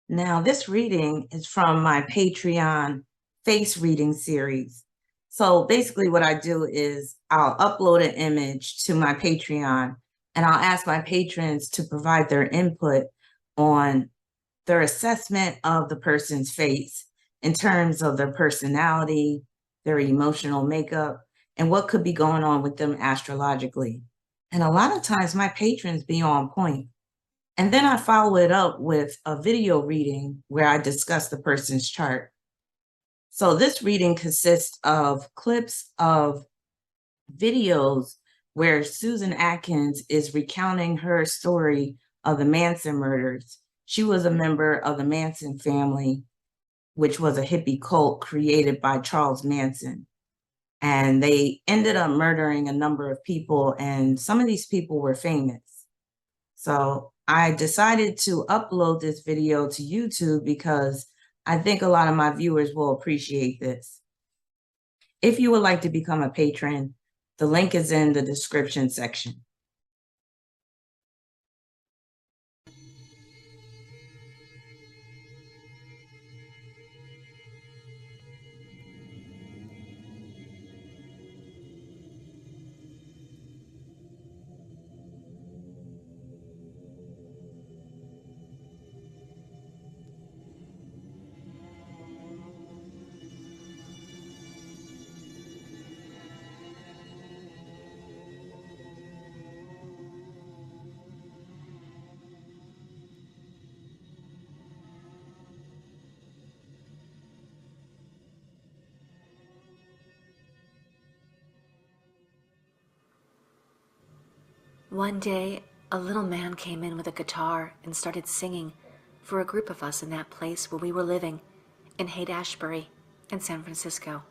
Now, this reading is from my Patreon face reading series. So basically, what I do is I'll upload an image to my Patreon and I'll ask my patrons to provide their input on their assessment of the person's face in terms of their personality, their emotional makeup, and what could be going on with them astrologically. And a lot of times, my patrons be on point. And then I follow it up with a video reading where I discuss the person's chart. So this reading consists of clips of videos where Susan Atkins is recounting her story of the Manson murders. She was a member of the Manson family, which was a hippie cult created by Charles Manson. And they ended up murdering a number of people, and some of these people were famous. So I decided to upload this video to YouTube because I think a lot of my viewers will appreciate this. If you would like to become a patron, the link is in the description section. One day, a little man came in with a guitar and started singing for a group of us in that place where we were living, in Haight-Ashbury, in San Francisco.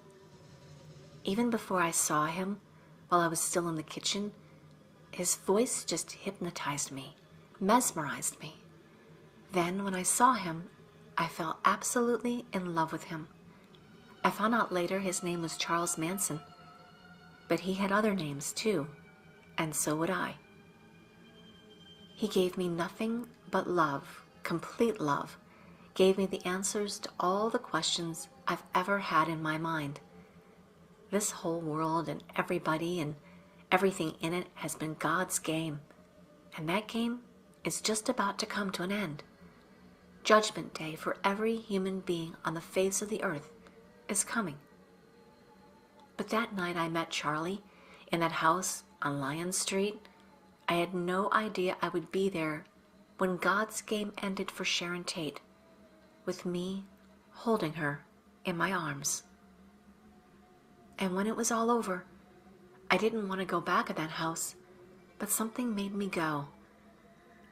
Even before I saw him, while I was still in the kitchen, his voice just hypnotized me, mesmerized me. Then, when I saw him, I fell absolutely in love with him. I found out later his name was Charles Manson, but he had other names too, and so would I. He gave me nothing but love, complete love, gave me the answers to all the questions I've ever had in my mind. This whole world and everybody and everything in it has been God's game, and that game is just about to come to an end. Judgment Day for every human being on the face of the earth is coming. But that night I met Charlie in that house on Lion Street. I had no idea I would be there when God's game ended for Sharon Tate, with me holding her in my arms. And when it was all over, I didn't want to go back in that house, but something made me go.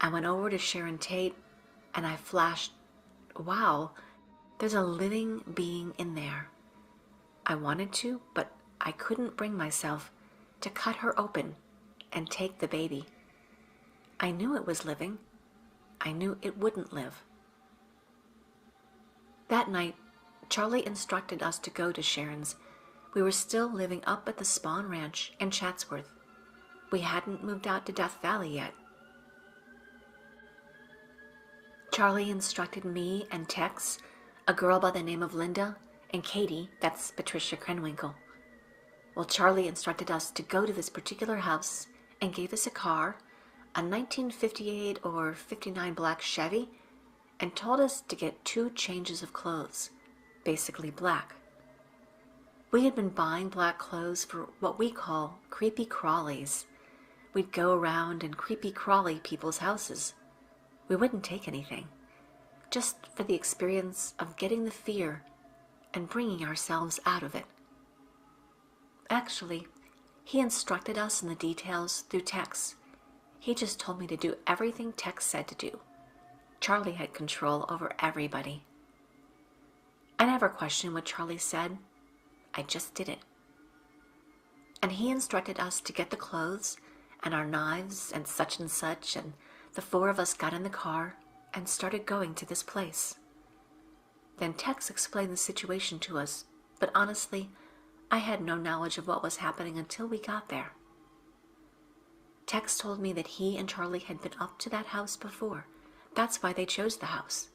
I went over to Sharon Tate and I flashed, wow, there's a living being in there. I wanted to, but I couldn't bring myself to cut her open and take the baby. I knew it was living. I knew it wouldn't live. That night, Charlie instructed us to go to Sharon's. We were still living up at the Spawn Ranch in Chatsworth. We hadn't moved out to Death Valley yet. Charlie instructed me and Tex, a girl by the name of Linda, and Katie, that's Patricia Krenwinkel. Well, Charlie instructed us to go to this particular house and gave us a car, a 1958 or 59 black Chevy, and told us to get 2 changes of clothes, basically black. We had been buying black clothes for what we call creepy crawlies. We'd go around and creepy crawly people's houses. We wouldn't take anything, just for the experience of getting the fear and bringing ourselves out of it. Actually, he instructed us in the details through Tex. He just told me to do everything Tex said to do. Charlie had control over everybody. I never questioned what Charlie said. I just did it. And he instructed us to get the clothes and our knives and such, and the 4 of us got in the car and started going to this place. Then Tex explained the situation to us, but honestly, I had no knowledge of what was happening until we got there. Tex told me that he and Charlie had been up to that house before. That's why they chose the house.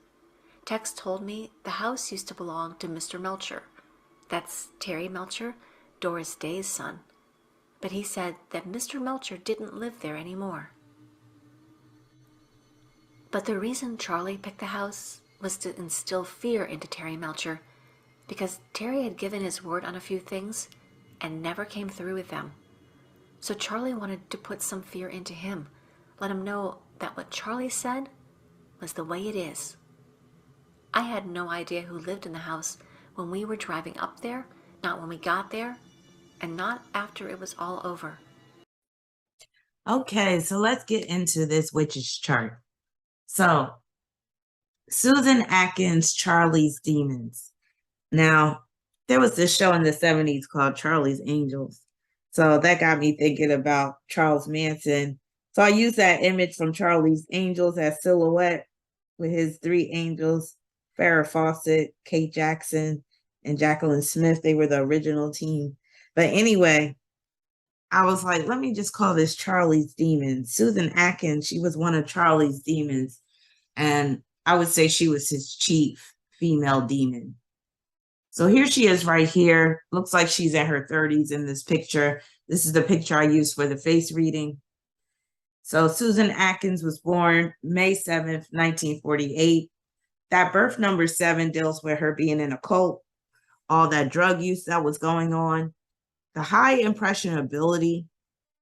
Tex told me the house used to belong to Mr. Melcher. That's Terry Melcher, Doris Day's son. But he said that Mr. Melcher didn't live there anymore. But the reason Charlie picked the house was to instill fear into Terry Melcher, because Terry had given his word on a few things and never came through with them. So Charlie wanted to put some fear into him, let him know that what Charlie said was the way it is. I had no idea who lived in the house when we were driving up there, not when we got there, and not after it was all over. Okay, so let's get into this witch's chart. So, Susan Atkins, Charlie's Demons. Now, there was this show in the 70s called Charlie's Angels. So that got me thinking about Charles Manson. So I used that image from Charlie's Angels as silhouette with his three angels, Farrah Fawcett, Kate Jackson, and Jacqueline Smith. They were the original team. But anyway, I was like, let me just call this Charlie's Demons. Susan Atkins, she was one of Charlie's demons. And I would say she was his chief female demon. So here she is right here. Looks like she's in her 30s in this picture. This is the picture I used for the face reading. So Susan Atkins was born May 7th, 1948. That birth number 7 deals with her being in a cult, all that drug use that was going on, the high impressionability,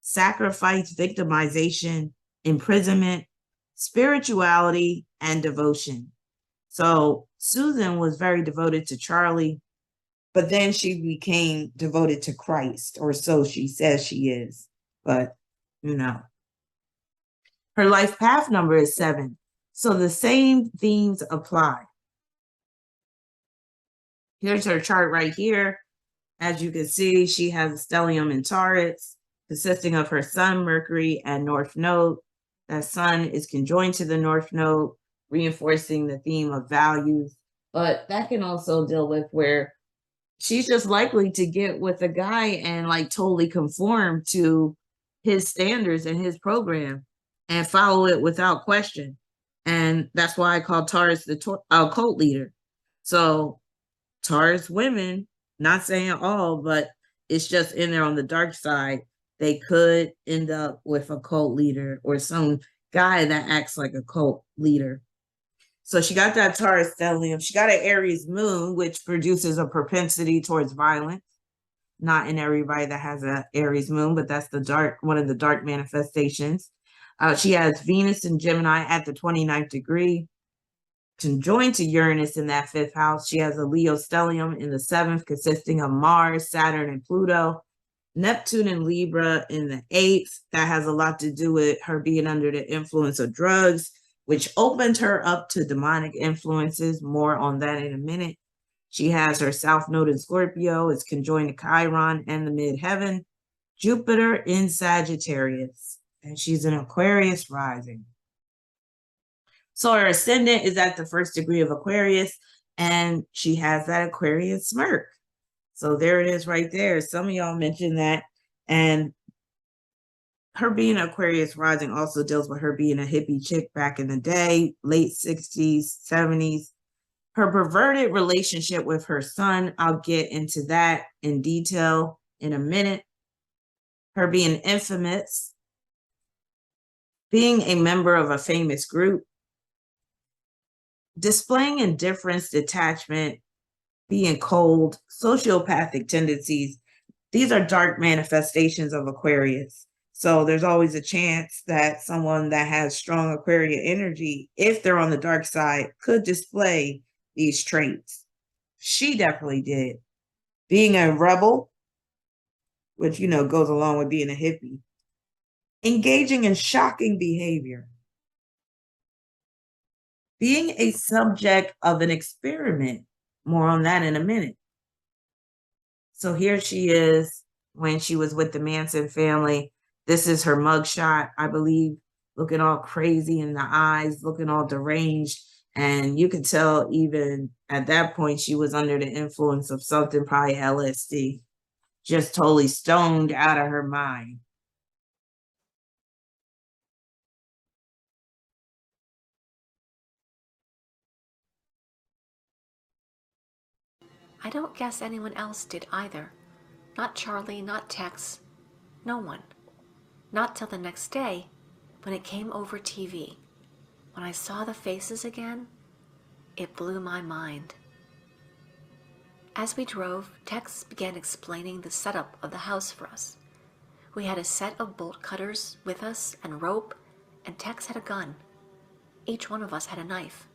sacrifice, victimization, imprisonment, spirituality, and devotion. So Susan was very devoted to Charlie, but then she became devoted to Christ, or so she says she is. But, her life path number is 7. So the same themes apply. Here's her chart right here. As you can see, she has a stellium in Taurus, consisting of her sun, Mercury, and North Node. That sun is conjoined to the North Node, reinforcing the theme of values. But that can also deal with where she's just likely to get with a guy and like totally conform to his standards and his program and follow it without question. And that's why I call Taurus the cult leader. So Taurus women, not saying all, but it's just in there on the dark side, they could end up with a cult leader or some guy that acts like a cult leader. So she got that Taurus stellium. She got an Aries moon, which produces a propensity towards violence. Not in everybody that has an Aries moon, but that's one of the dark manifestations. She has Venus and Gemini at the 29th degree, conjoined to Uranus in that 5th house. She has a Leo stellium in the 7th, consisting of Mars, Saturn, and Pluto. Neptune and Libra in the 8th. That has a lot to do with her being under the influence of drugs, which opened her up to demonic influences. More on that in a minute. She has her South Node in Scorpio. It's conjoined to Chiron and the midheaven. Jupiter in Sagittarius. And she's an Aquarius rising. So her ascendant is at the 1st degree of Aquarius, and she has that Aquarius smirk. So there it is right there. Some of y'all mentioned that. And her being Aquarius rising also deals with her being a hippie chick back in the day, late 60s, 70s. Her perverted relationship with her son, I'll get into that in detail in a minute. Her being infamous, being a member of a famous group, displaying indifference, detachment, being cold, sociopathic tendencies. These are dark manifestations of Aquarius. So there's always a chance that someone that has strong Aquarian energy, if they're on the dark side, could display these traits. She definitely did. Being a rebel, which, goes along with being a hippie. Engaging in shocking behavior. Being a subject of an experiment. More on that in a minute. So here she is when she was with the Manson family. This is her mugshot, I believe, looking all crazy in the eyes, looking all deranged. And you could tell even at that point, she was under the influence of something, probably LSD, just totally stoned out of her mind. I don't guess anyone else did either. Not Charlie, not Tex, no one. Not till the next day, when it came over TV. When I saw the faces again, it blew my mind. As we drove, Tex began explaining the setup of the house for us. We had a set of bolt cutters with us and rope, and Tex had a gun. Each one of us had a knife.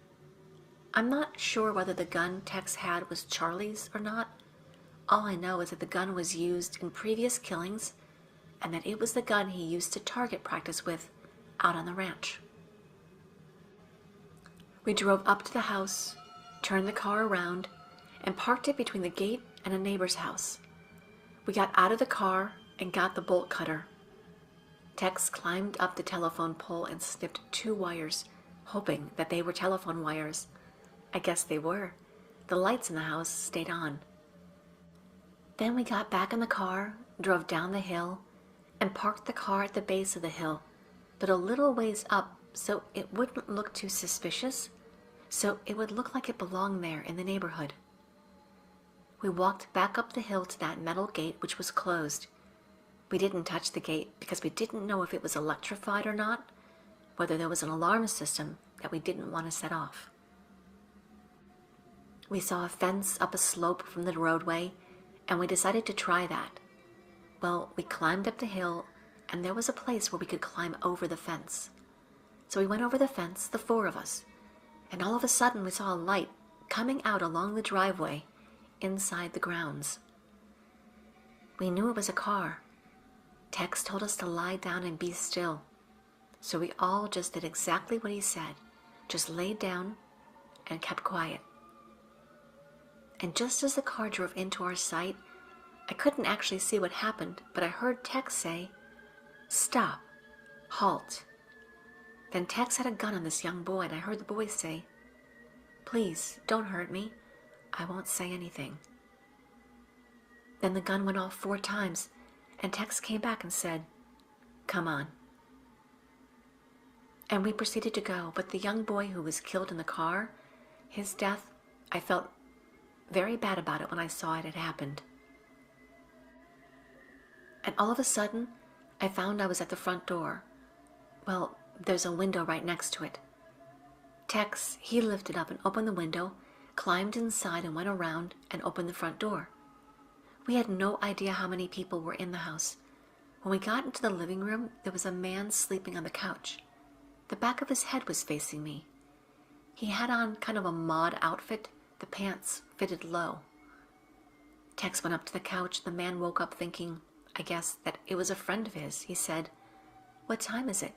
I'm not sure whether the gun Tex had was Charlie's or not. All I know is that the gun was used in previous killings, and that it was the gun he used to target practice with out on the ranch. We drove up to the house, turned the car around, and parked it between the gate and a neighbor's house. We got out of the car and got the bolt cutter. Tex climbed up the telephone pole and snipped 2 wires, hoping that they were telephone wires. I guess they were. The lights in the house stayed on. Then we got back in the car, drove down the hill, and parked the car at the base of the hill, but a little ways up so it wouldn't look too suspicious, so it would look like it belonged there in the neighborhood. We walked back up the hill to that metal gate which was closed. We didn't touch the gate because we didn't know if it was electrified or not, whether there was an alarm system that we didn't want to set off. We saw a fence up a slope from the roadway, and we decided to try that. Well, we climbed up the hill, and there was a place where we could climb over the fence. So we went over the fence, the 4 of us, and all of a sudden we saw a light coming out along the driveway inside the grounds. We knew it was a car. Tex told us to lie down and be still. So we all just did exactly what he said, just laid down and kept quiet. And just as the car drove into our sight, I couldn't actually see what happened, but I heard Tex say, "Stop, halt." Then Tex had a gun on this young boy, and I heard the boy say, "Please, don't hurt me. I won't say anything." Then the gun went off 4 times, and Tex came back and said, "Come on." And we proceeded to go, but the young boy who was killed in the car, his death, I felt very bad about it when I saw it had happened. And all of a sudden, I found I was at the front door. Well, there's a window right next to it. Tex, he lifted up and opened the window, climbed inside and went around and opened the front door. We had no idea how many people were in the house. When we got into the living room, there was a man sleeping on the couch. The back of his head was facing me. He had on kind of a mod outfit. The pants fitted low. Tex went up to the couch. The man woke up thinking, I guess, that it was a friend of his. He said, "What time is it?"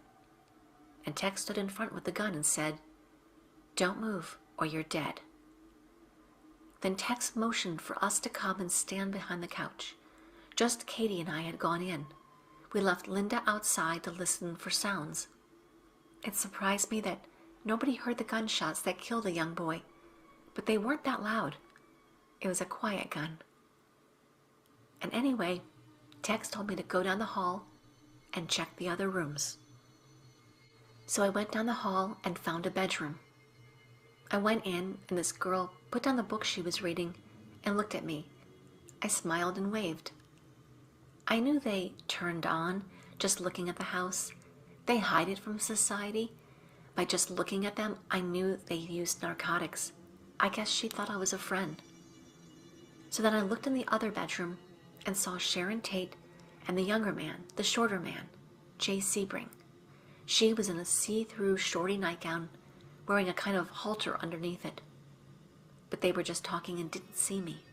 And Tex stood in front with the gun and said, "Don't move or you're dead." Then Tex motioned for us to come and stand behind the couch. Just Katie and I had gone in. We left Linda outside to listen for sounds. It surprised me that nobody heard the gunshots that killed the young boy, but they weren't that loud. It was a quiet gun. And anyway, Tex told me to go down the hall and check the other rooms. So I went down the hall and found a bedroom. I went in, and this girl put down the book she was reading and looked at me. I smiled and waved. I knew they turned on just looking at the house. They hide it from society. By just looking at them, I knew they used narcotics. I guess she thought I was a friend. So then I looked in the other bedroom and saw Sharon Tate and the younger man, the shorter man, Jay Sebring. She was in a see-through shorty nightgown, wearing a kind of halter underneath it. But they were just talking and didn't see me.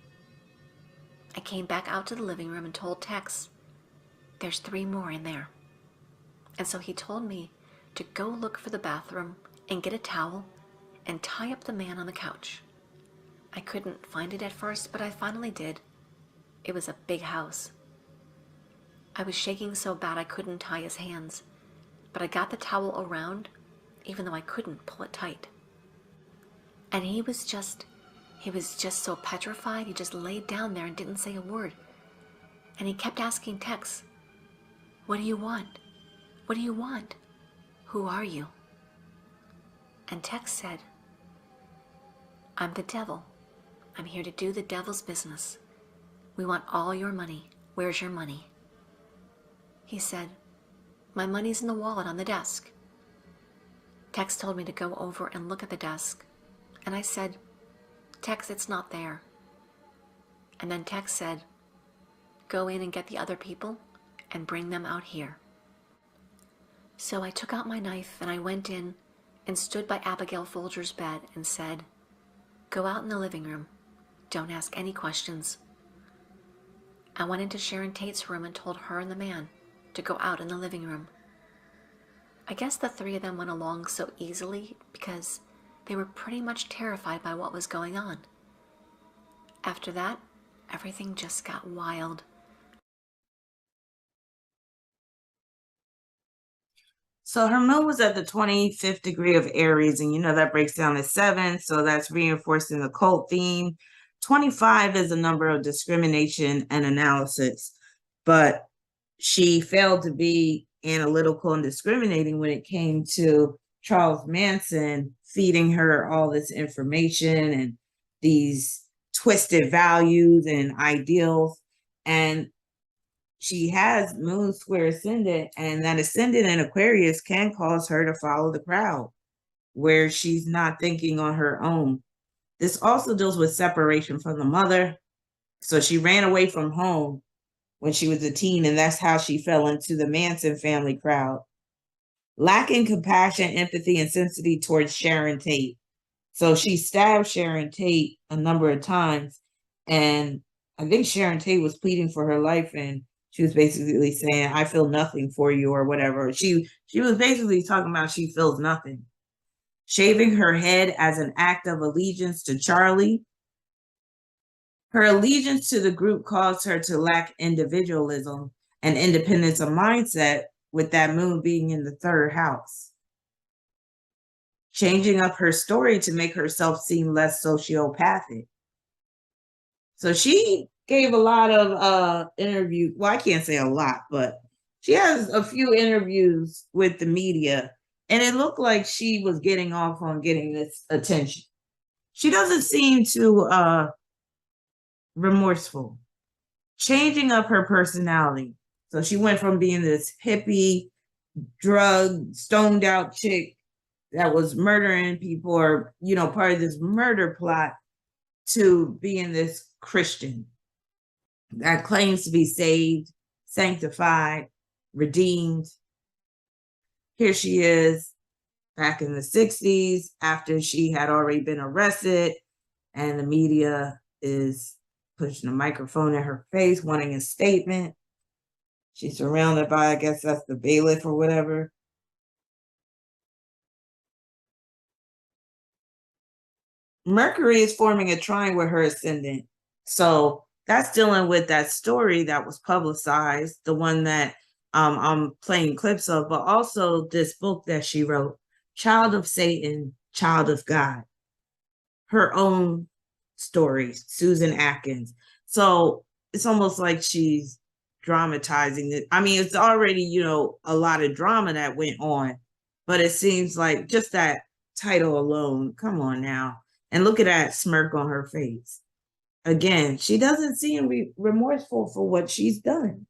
I came back out to the living room and told Tex, "There's 3 more in there." And so he told me to go look for the bathroom and get a towel and tie up the man on the couch. I couldn't find it at first, but I finally did. It was a big house. I was shaking so bad I couldn't tie his hands, but I got the towel around, even though I couldn't pull it tight. And he was just so petrified. He just laid down there and didn't say a word. And he kept asking Tex, "What do you want? What do you want? Who are you?" And Tex said, "I'm the devil. I'm here to do the devil's business. We want all your money. Where's your money? He said, my money's in the wallet on the desk. Tex told me to go over and look at the desk, and I said, Tex, it's not there. And then Tex said, go in and get the other people and bring them out here. So I took out my knife and I went in and stood by Abigail Folger's bed and said, go out in the living room. Don't ask any questions. I went into Sharon Tate's room and told her and the man to go out in the living room. I guess the three of them went along so easily because they were pretty much terrified by what was going on. After that, everything just got wild. So her moon was at the 25th degree of Aries, and that breaks down to 7, so that's reinforcing the cult theme. 25 is a number of discrimination and analysis, but she failed to be analytical and discriminating when it came to Charles Manson feeding her all this information and these twisted values and ideals. And she has moon square ascendant, and that ascendant in Aquarius can cause her to follow the crowd where she's not thinking on her own. This also deals with separation from the mother. So she ran away from home when she was a teen, and that's how she fell into the Manson family crowd. Lacking compassion, empathy, and sensitivity towards Sharon Tate. So she stabbed Sharon Tate a number of times, and I think Sharon Tate was pleading for her life, and she was basically saying, I feel nothing for you or whatever. She was basically talking about she feels nothing. Shaving her head as an act of allegiance to Charlie. Her allegiance to the group caused her to lack individualism and independence of mindset, with that moon being in the 3rd house. Changing up her story to make herself seem less sociopathic. So she gave a lot of interviews. Well, I can't say a lot, but she has a few interviews with the media, and it looked like she was getting off on getting this attention. She doesn't seem too remorseful. Changing up her personality. So she went from being this hippie, drug, stoned out chick that was murdering people or, part of this murder plot, to being this Christian that claims to be saved, sanctified, redeemed. Here she is back in the 60s after she had already been arrested, and the media is pushing a microphone in her face, wanting a statement. She's surrounded by, I guess that's the bailiff or whatever. Mercury is forming a trine with her ascendant. So that's dealing with that story that was publicized, the one that I'm playing clips of, but also this book that she wrote, Child of Satan, Child of God. Her own stories, Susan Atkins. So it's almost like she's dramatizing it. I mean, it's already, a lot of drama that went on, but it seems like just that title alone, come on now. And look at that smirk on her face. Again, she doesn't seem remorseful for what she's done.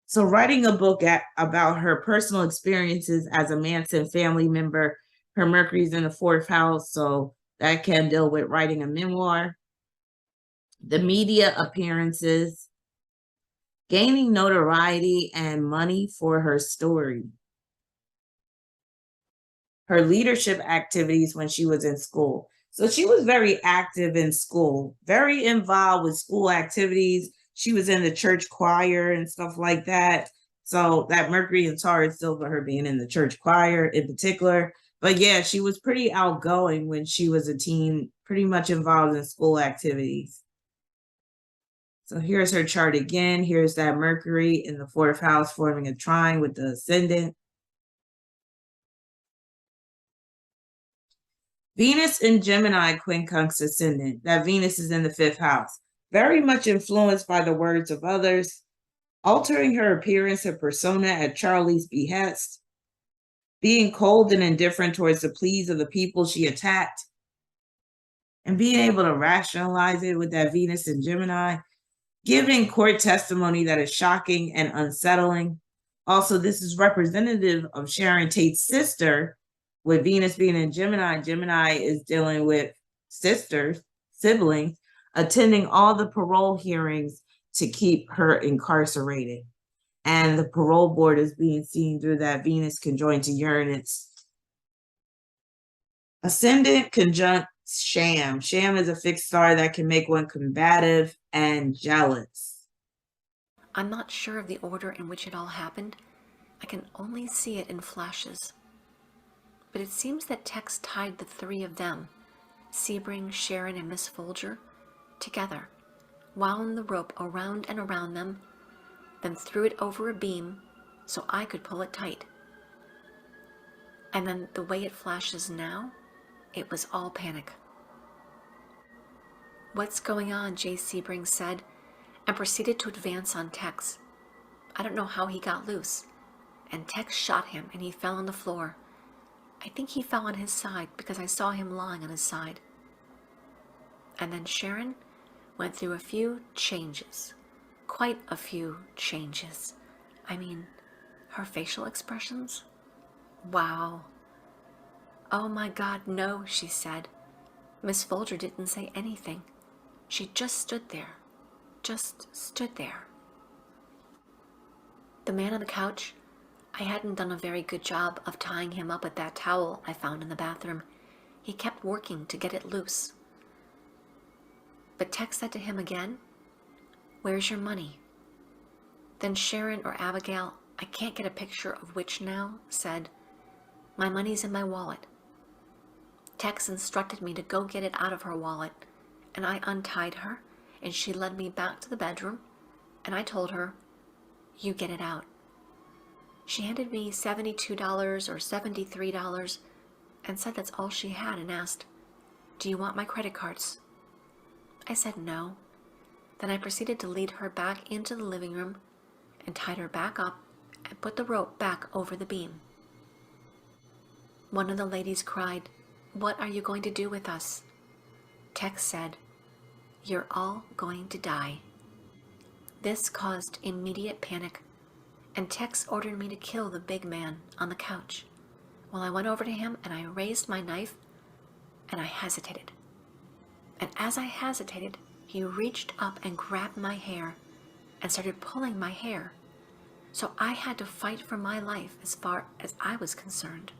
So writing a book about her personal experiences as a Manson family member, her Mercury's in the 4th house, so that can deal with writing a memoir. The media appearances, gaining notoriety and money for her story. Her leadership activities when she was in school. So she was very active in school, very involved with school activities. She was in the church choir and stuff like that. So that Mercury and Taurus still for her being in the church choir in particular. But yeah, she was pretty outgoing when she was a teen, pretty much involved in school activities. So here's her chart again. Here's that Mercury in the 4th house forming a trine with the ascendant. Venus in Gemini, quincunx ascendant. That Venus is in the 5th house. Very much influenced by the words of others, altering her appearance and persona at Charlie's behest, being cold and indifferent towards the pleas of the people she attacked, and being able to rationalize it with that Venus and Gemini, giving court testimony that is shocking and unsettling. Also, this is representative of Sharon Tate's sister, with Venus being in Gemini. Gemini is dealing with sisters, siblings, attending all the parole hearings to keep her incarcerated. And the parole board is being seen through that Venus conjoined to Uranus. Ascendant conjunct Sham. Sham is a fixed star that can make one combative and jealous. I'm not sure of the order in which it all happened. I can only see it in flashes. But it seems that Tex tied the three of them, Sebring, Sharon, and Miss Folger, together, wound the rope around and around them, then threw it over a beam so I could pull it tight. And then the way it flashes now, it was all panic. "What's going on?" Jay Sebring said, and proceeded to advance on Tex. I don't know how he got loose, and Tex shot him and he fell on the floor. I think he fell on his side because I saw him lying on his side. And then Sharon went through a few changes. Quite a few changes. I mean, her facial expressions? Wow. "Oh my God, no," she said. Miss Folger didn't say anything. She just stood there. Just stood there. The man on the couch, I hadn't done a very good job of tying him up with that towel I found in the bathroom. He kept working to get it loose. But Tex said to him again, "Where's your money?" Then Sharon or Abigail, I can't get a picture of which now, said, "My money's in my wallet." Tex instructed me to go get it out of her wallet, and I untied her, and she led me back to the bedroom, and I told her, "You get it out." She handed me $72 or $73 and said that's all she had and asked, "Do you want my credit cards?" I said no. Then I proceeded to lead her back into the living room and tied her back up and put the rope back over the beam. One of the ladies cried, "What are you going to do with us?" Tex said, "You're all going to die." This caused immediate panic, and Tex ordered me to kill the big man on the couch. Well, I went over to him and I raised my knife and I hesitated. And as I hesitated, he reached up and grabbed my hair and started pulling my hair. So I had to fight for my life as far as I was concerned.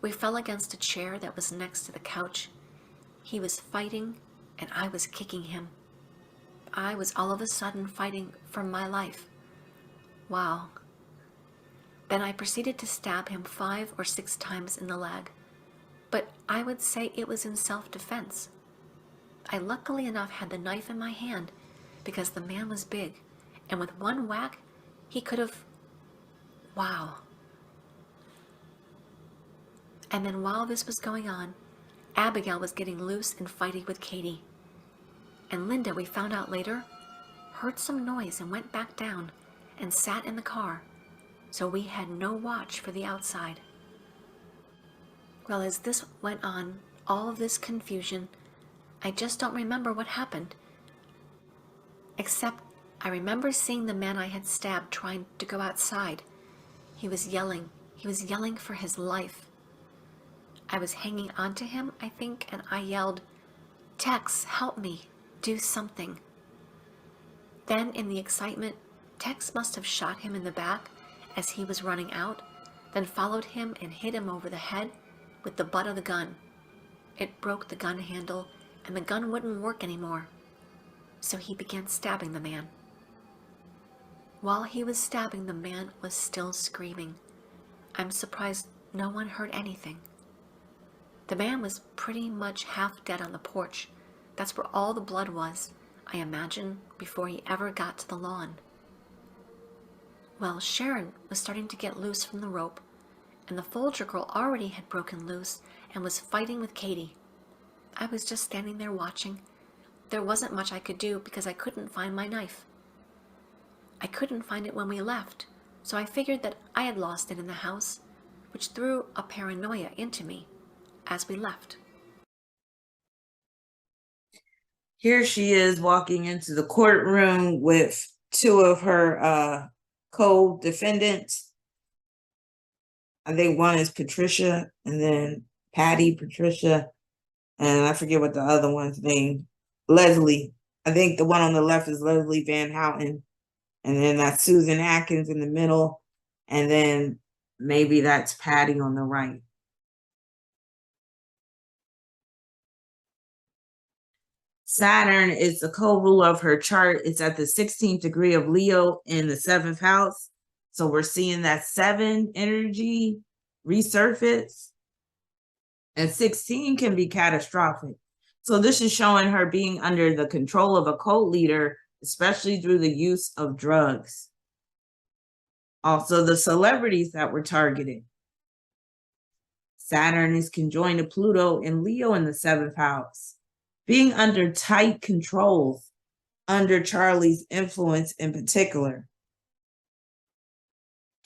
We fell against a chair that was next to the couch. He was fighting and I was kicking him. I was all of a sudden fighting for my life. Wow. Then I proceeded to stab him 5 or 6 times in the leg, but I would say it was in self-defense. I luckily enough had the knife in my hand because the man was big, and with one whack, he could have... Wow. And then while this was going on, Abigail was getting loose and fighting with Katie. And Linda, we found out later, heard some noise and went back down and sat in the car, so we had no watch for the outside. Well, as this went on, all of this confusion, I just don't remember what happened. Except I remember seeing the man I had stabbed trying to go outside. He was yelling. He was yelling for his life. I was hanging onto him, I think, and I yelled, "Tex, help me. Do something." Then, in the excitement, Tex must have shot him in the back as he was running out, then followed him and hit him over the head with the butt of the gun. It broke the gun handle, and the gun wouldn't work anymore. So he began stabbing the man. While he was stabbing, the man was still screaming. I'm surprised no one heard anything. The man was pretty much half dead on the porch. That's where all the blood was, I imagine, before he ever got to the lawn. Well, Sharon was starting to get loose from the rope, and the Folger girl already had broken loose and was fighting with Katie. I was just standing there watching. There wasn't much I could do because I couldn't find my knife. I couldn't find it when we left, so I figured that I had lost it in the house, which threw a paranoia into me as we left. Here she is walking into the courtroom with two of her co-defendants. I think one is Patricia and then Patty, Patricia, and I forget what the other one's name. Leslie. I think the one on the left is Leslie Van Houten. And then that's Susan Atkins in the middle. And then maybe that's Patty on the right. Saturn is the co-ruler of her chart. It's at the 16th degree of Leo in the 7th house. So we're seeing that 7 energy resurface. And 16 can be catastrophic. So this is showing her being under the control of a cult leader, especially through the use of drugs. Also, the celebrities that were targeted. Saturn is conjoined to Pluto and Leo in the 7th house. Being under tight controls, under Charlie's influence in particular,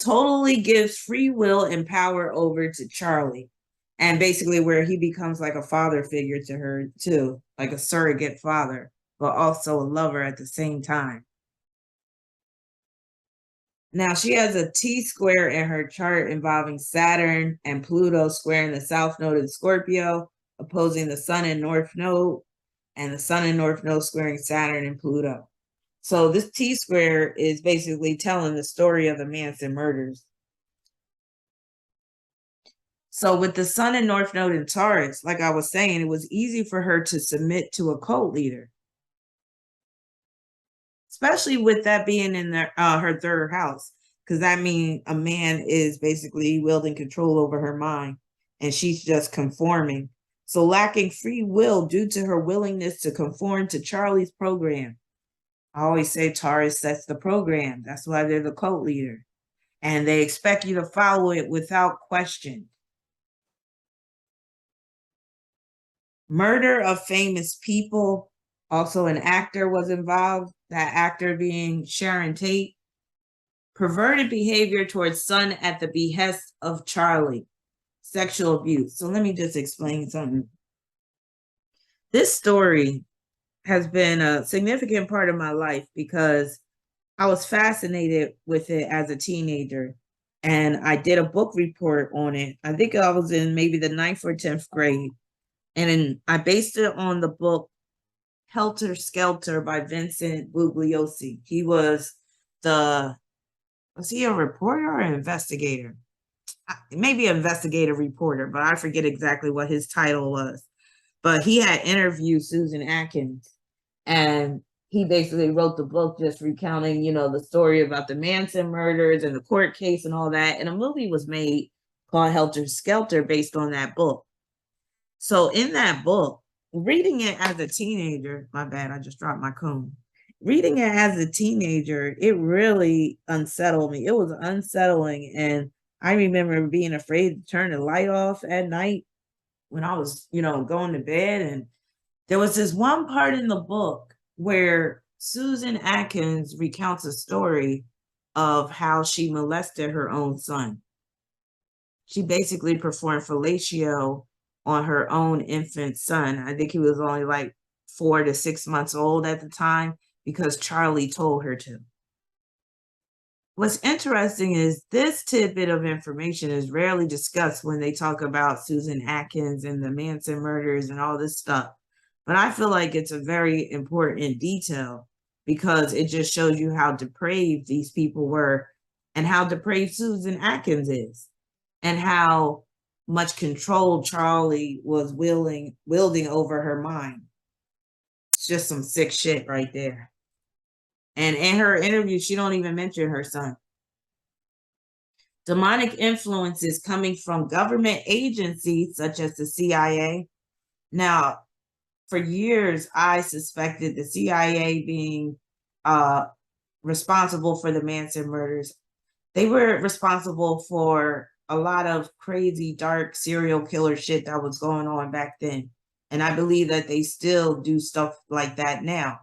totally gives free will and power over to Charlie. And basically where he becomes like a father figure to her too, like a surrogate father, but also a lover at the same time. Now she has a T-square in her chart involving Saturn and Pluto squaring the South Node in Scorpio, opposing the Sun and North Node, and the Sun and North Node squaring Saturn and Pluto. So this T-square is basically telling the story of the Manson murders. So with the Sun and North Node in Taurus, like I was saying, it was easy for her to submit to a cult leader. Especially with that being in her 3rd house, because that means a man is basically wielding control over her mind, and she's just conforming. So lacking free will due to her willingness to conform to Charlie's program. I always say Taurus sets the program. That's why they're the cult leader. And they expect you to follow it without question. Murder of famous people. Also, an actor was involved, that actor being Sharon Tate. Perverted behavior towards son at the behest of Charlie. Sexual abuse. So let me just explain something. This story has been a significant part of my life because I was fascinated with it as a teenager. And I did a book report on it. I think I was in maybe the 9th or 10th grade. And I based it on the book Helter Skelter by Vincent Bugliosi. He was he a reporter or an investigator? Maybe an investigative reporter, but I forget exactly what his title was. But he had interviewed Susan Atkins, and he basically wrote the book just recounting, the story about the Manson murders and the court case and all that. And a movie was made called Helter Skelter based on that book. So in that book, reading it as a teenager, my bad, I just dropped my comb. Reading it as a teenager, it really unsettled me. It was unsettling. And I remember being afraid to turn the light off at night when I was, going to bed. And there was this one part in the book where Susan Atkins recounts a story of how she molested her own son. She basically performed fellatio on her own infant son. I think he was only like 4 to 6 months old at the time because Charlie told her to. What's interesting is this tidbit of information is rarely discussed when they talk about Susan Atkins and the Manson murders and all this stuff. But I feel like it's a very important detail because it just shows you how depraved these people were and how depraved Susan Atkins is and how much control Charlie was wielding over her mind. It's just some sick shit right there. And in her interview, she don't even mention her son. Demonic influences coming from government agencies such as the CIA. Now, for years, I suspected the CIA being responsible for the Manson murders. They were responsible for a lot of crazy, dark serial killer shit that was going on back then. And I believe that they still do stuff like that now.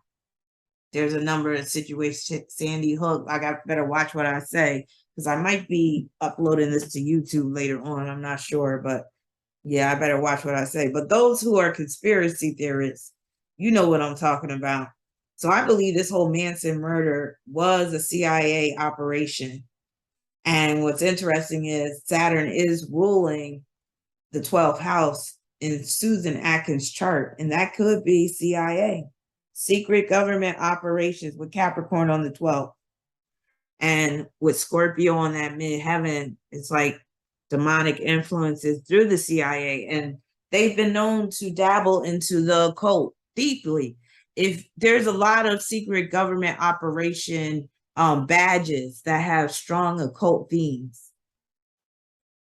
There's a number of situations, Sandy Hook, I better watch what I say, because I might be uploading this to YouTube later on. I'm not sure, but yeah, I better watch what I say. But those who are conspiracy theorists, You know what I'm talking about. So I believe this whole Manson murder was a CIA operation. And what's interesting is Saturn is ruling the 12th house in Susan Atkins' chart, and that could be CIA, secret government operations with Capricorn on the 12th. And with Scorpio on that midheaven, it's like demonic influences through the CIA. And they've been known to dabble into the occult deeply. If there's a lot of secret government operation badges that have strong occult themes.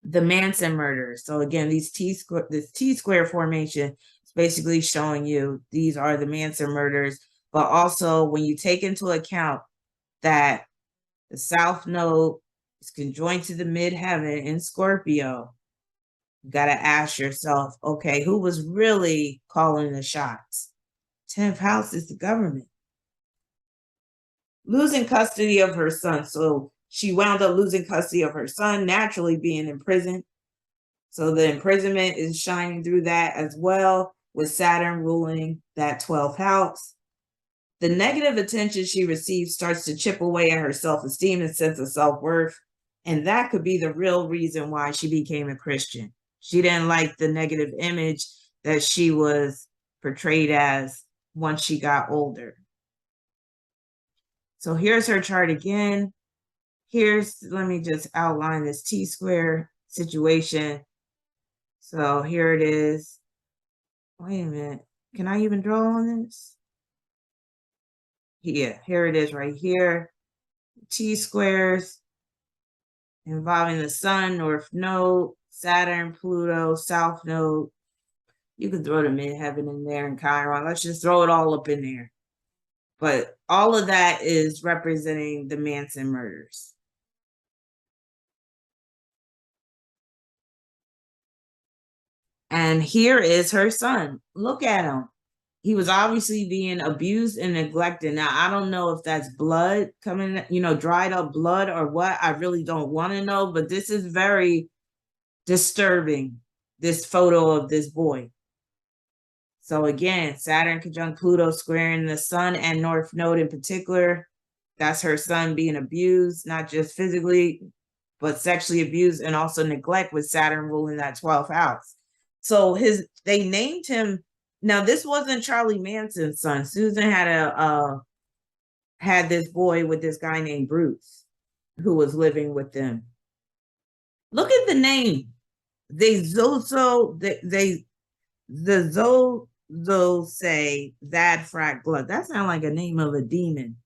The Manson murders. So again, this T-square formation is basically showing you these are the Manson murders. But also when you take into account that the South Node is conjoined to the midheaven in Scorpio, you got to ask yourself, okay, who was really calling the shots? 10th house is the government. Losing custody of her son. So she wound up losing custody of her son, naturally being in prison. So the imprisonment is shining through that as well, with Saturn ruling that 12th house. The negative attention she receives starts to chip away at her self-esteem and sense of self-worth. And that could be the real reason why she became a Christian. She didn't like the negative image that she was portrayed as once she got older. So here's her chart again. Let me just outline this T-square situation. So here it is. Wait a minute. Can I even draw on this? Yeah, here it is right here. T-squares involving the Sun, North Node, Saturn, Pluto, South Node. You could throw the midheaven in there and Chiron. Let's just throw it all up in there. But all of that is representing the Manson murders. And here is her son. Look at him. He was obviously being abused and neglected. Now, I don't know if that's blood coming, dried up blood or what. I really don't want to know, but this is very disturbing, this photo of this boy. So again, Saturn conjunct Pluto squaring the Sun and North Node in particular. That's her son being abused, not just physically, but sexually abused and also neglect, with Saturn ruling that 12th house. So they named him. Now, this wasn't Charlie Manson's son. Susan had this boy with this guy named Bruce, who was living with them. Look at the name. The say that frat blood. That sounds like a name of a demon.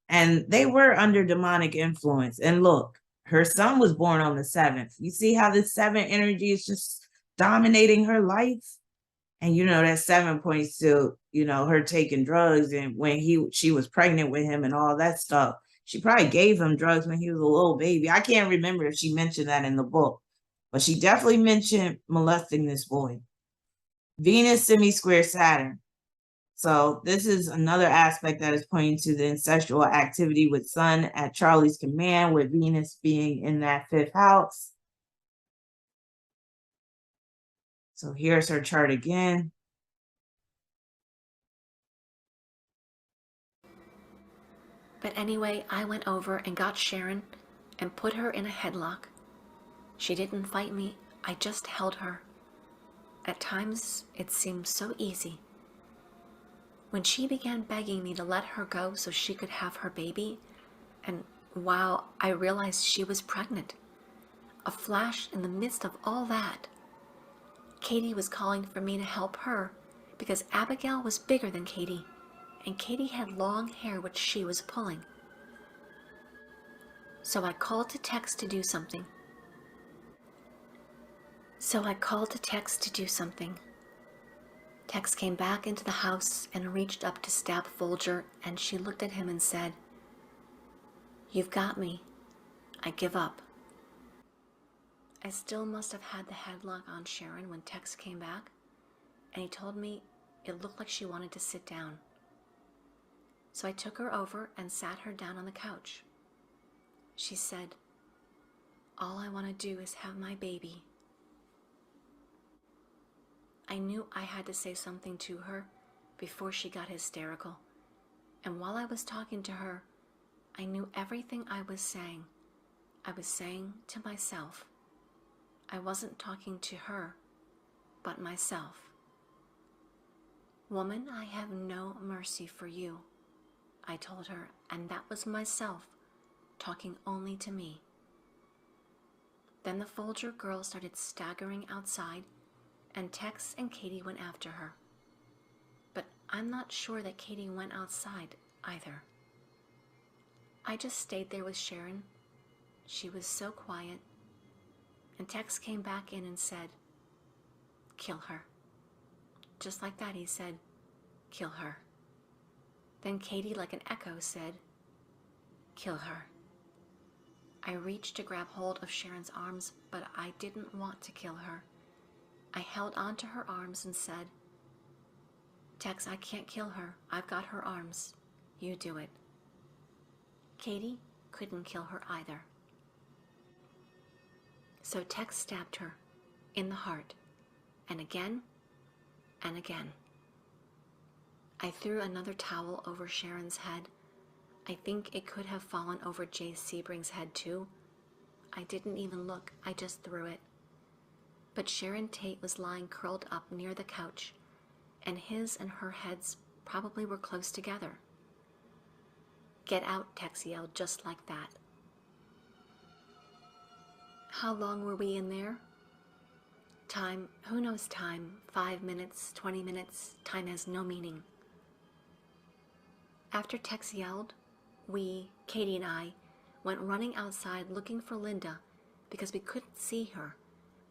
And they were under demonic influence. And look, her son was born on the 7th. You see how this 7 energy is just dominating her life? And that 7 points to, her taking drugs, and when she was pregnant with him and all that stuff. She probably gave him drugs when he was a little baby. I can't remember if she mentioned that in the book, but she definitely mentioned molesting this boy. Venus semi-square Saturn. So this is another aspect that is pointing to the incestual activity with Sun at Charlie's command, with Venus being in that 5th house. So here's her chart again. But anyway, I went over and got Sharon and put her in a headlock. She didn't fight me, I just held her. At times, it seemed so easy. When she began begging me to let her go so she could have her baby, and wow, I realized she was pregnant. A flash in the midst of all that. Katie was calling for me to help her because Abigail was bigger than Katie, and Katie had long hair which she was pulling. So I called to Tex to do something. Tex came back into the house and reached up to stab Folger, and she looked at him and said, "You've got me. I give up." I still must have had the headlock on Sharon when Tex came back, and he told me it looked like she wanted to sit down. So I took her over and sat her down on the couch. She said, "All I want to do is have my baby." I knew I had to say something to her before she got hysterical. And while I was talking to her, I knew everything I was saying to myself. I wasn't talking to her, but myself. Woman, I have no mercy for you, I told her, and that was myself, talking only to me. Then the Folger girl started staggering outside, and Tex and Katie went after her. But I'm not sure that Katie went outside either. I just stayed there with Sharon. She was so quiet. And Tex came back in and said, "Kill her." Just like that, he said, "Kill her." Then Katie, like an echo, said, "Kill her." I reached to grab hold of Sharon's arms, but I didn't want to kill her. I held onto her arms and said, "Tex, I can't kill her. I've got her arms. You do it." Katie couldn't kill her either. So Tex stabbed her in the heart, and again and again. I threw another towel over Sharon's head. I think it could have fallen over Jay Sebring's head too. I didn't even look, I just threw it. But Sharon Tate was lying curled up near the couch, and his and her heads probably were close together. "Get out," Tex yelled, just like that. How long were we in there? Time, who knows time? 5 minutes, 20 minutes, time has no meaning. After Tex yelled, we, Katie and I, went running outside looking for Linda because we couldn't see her,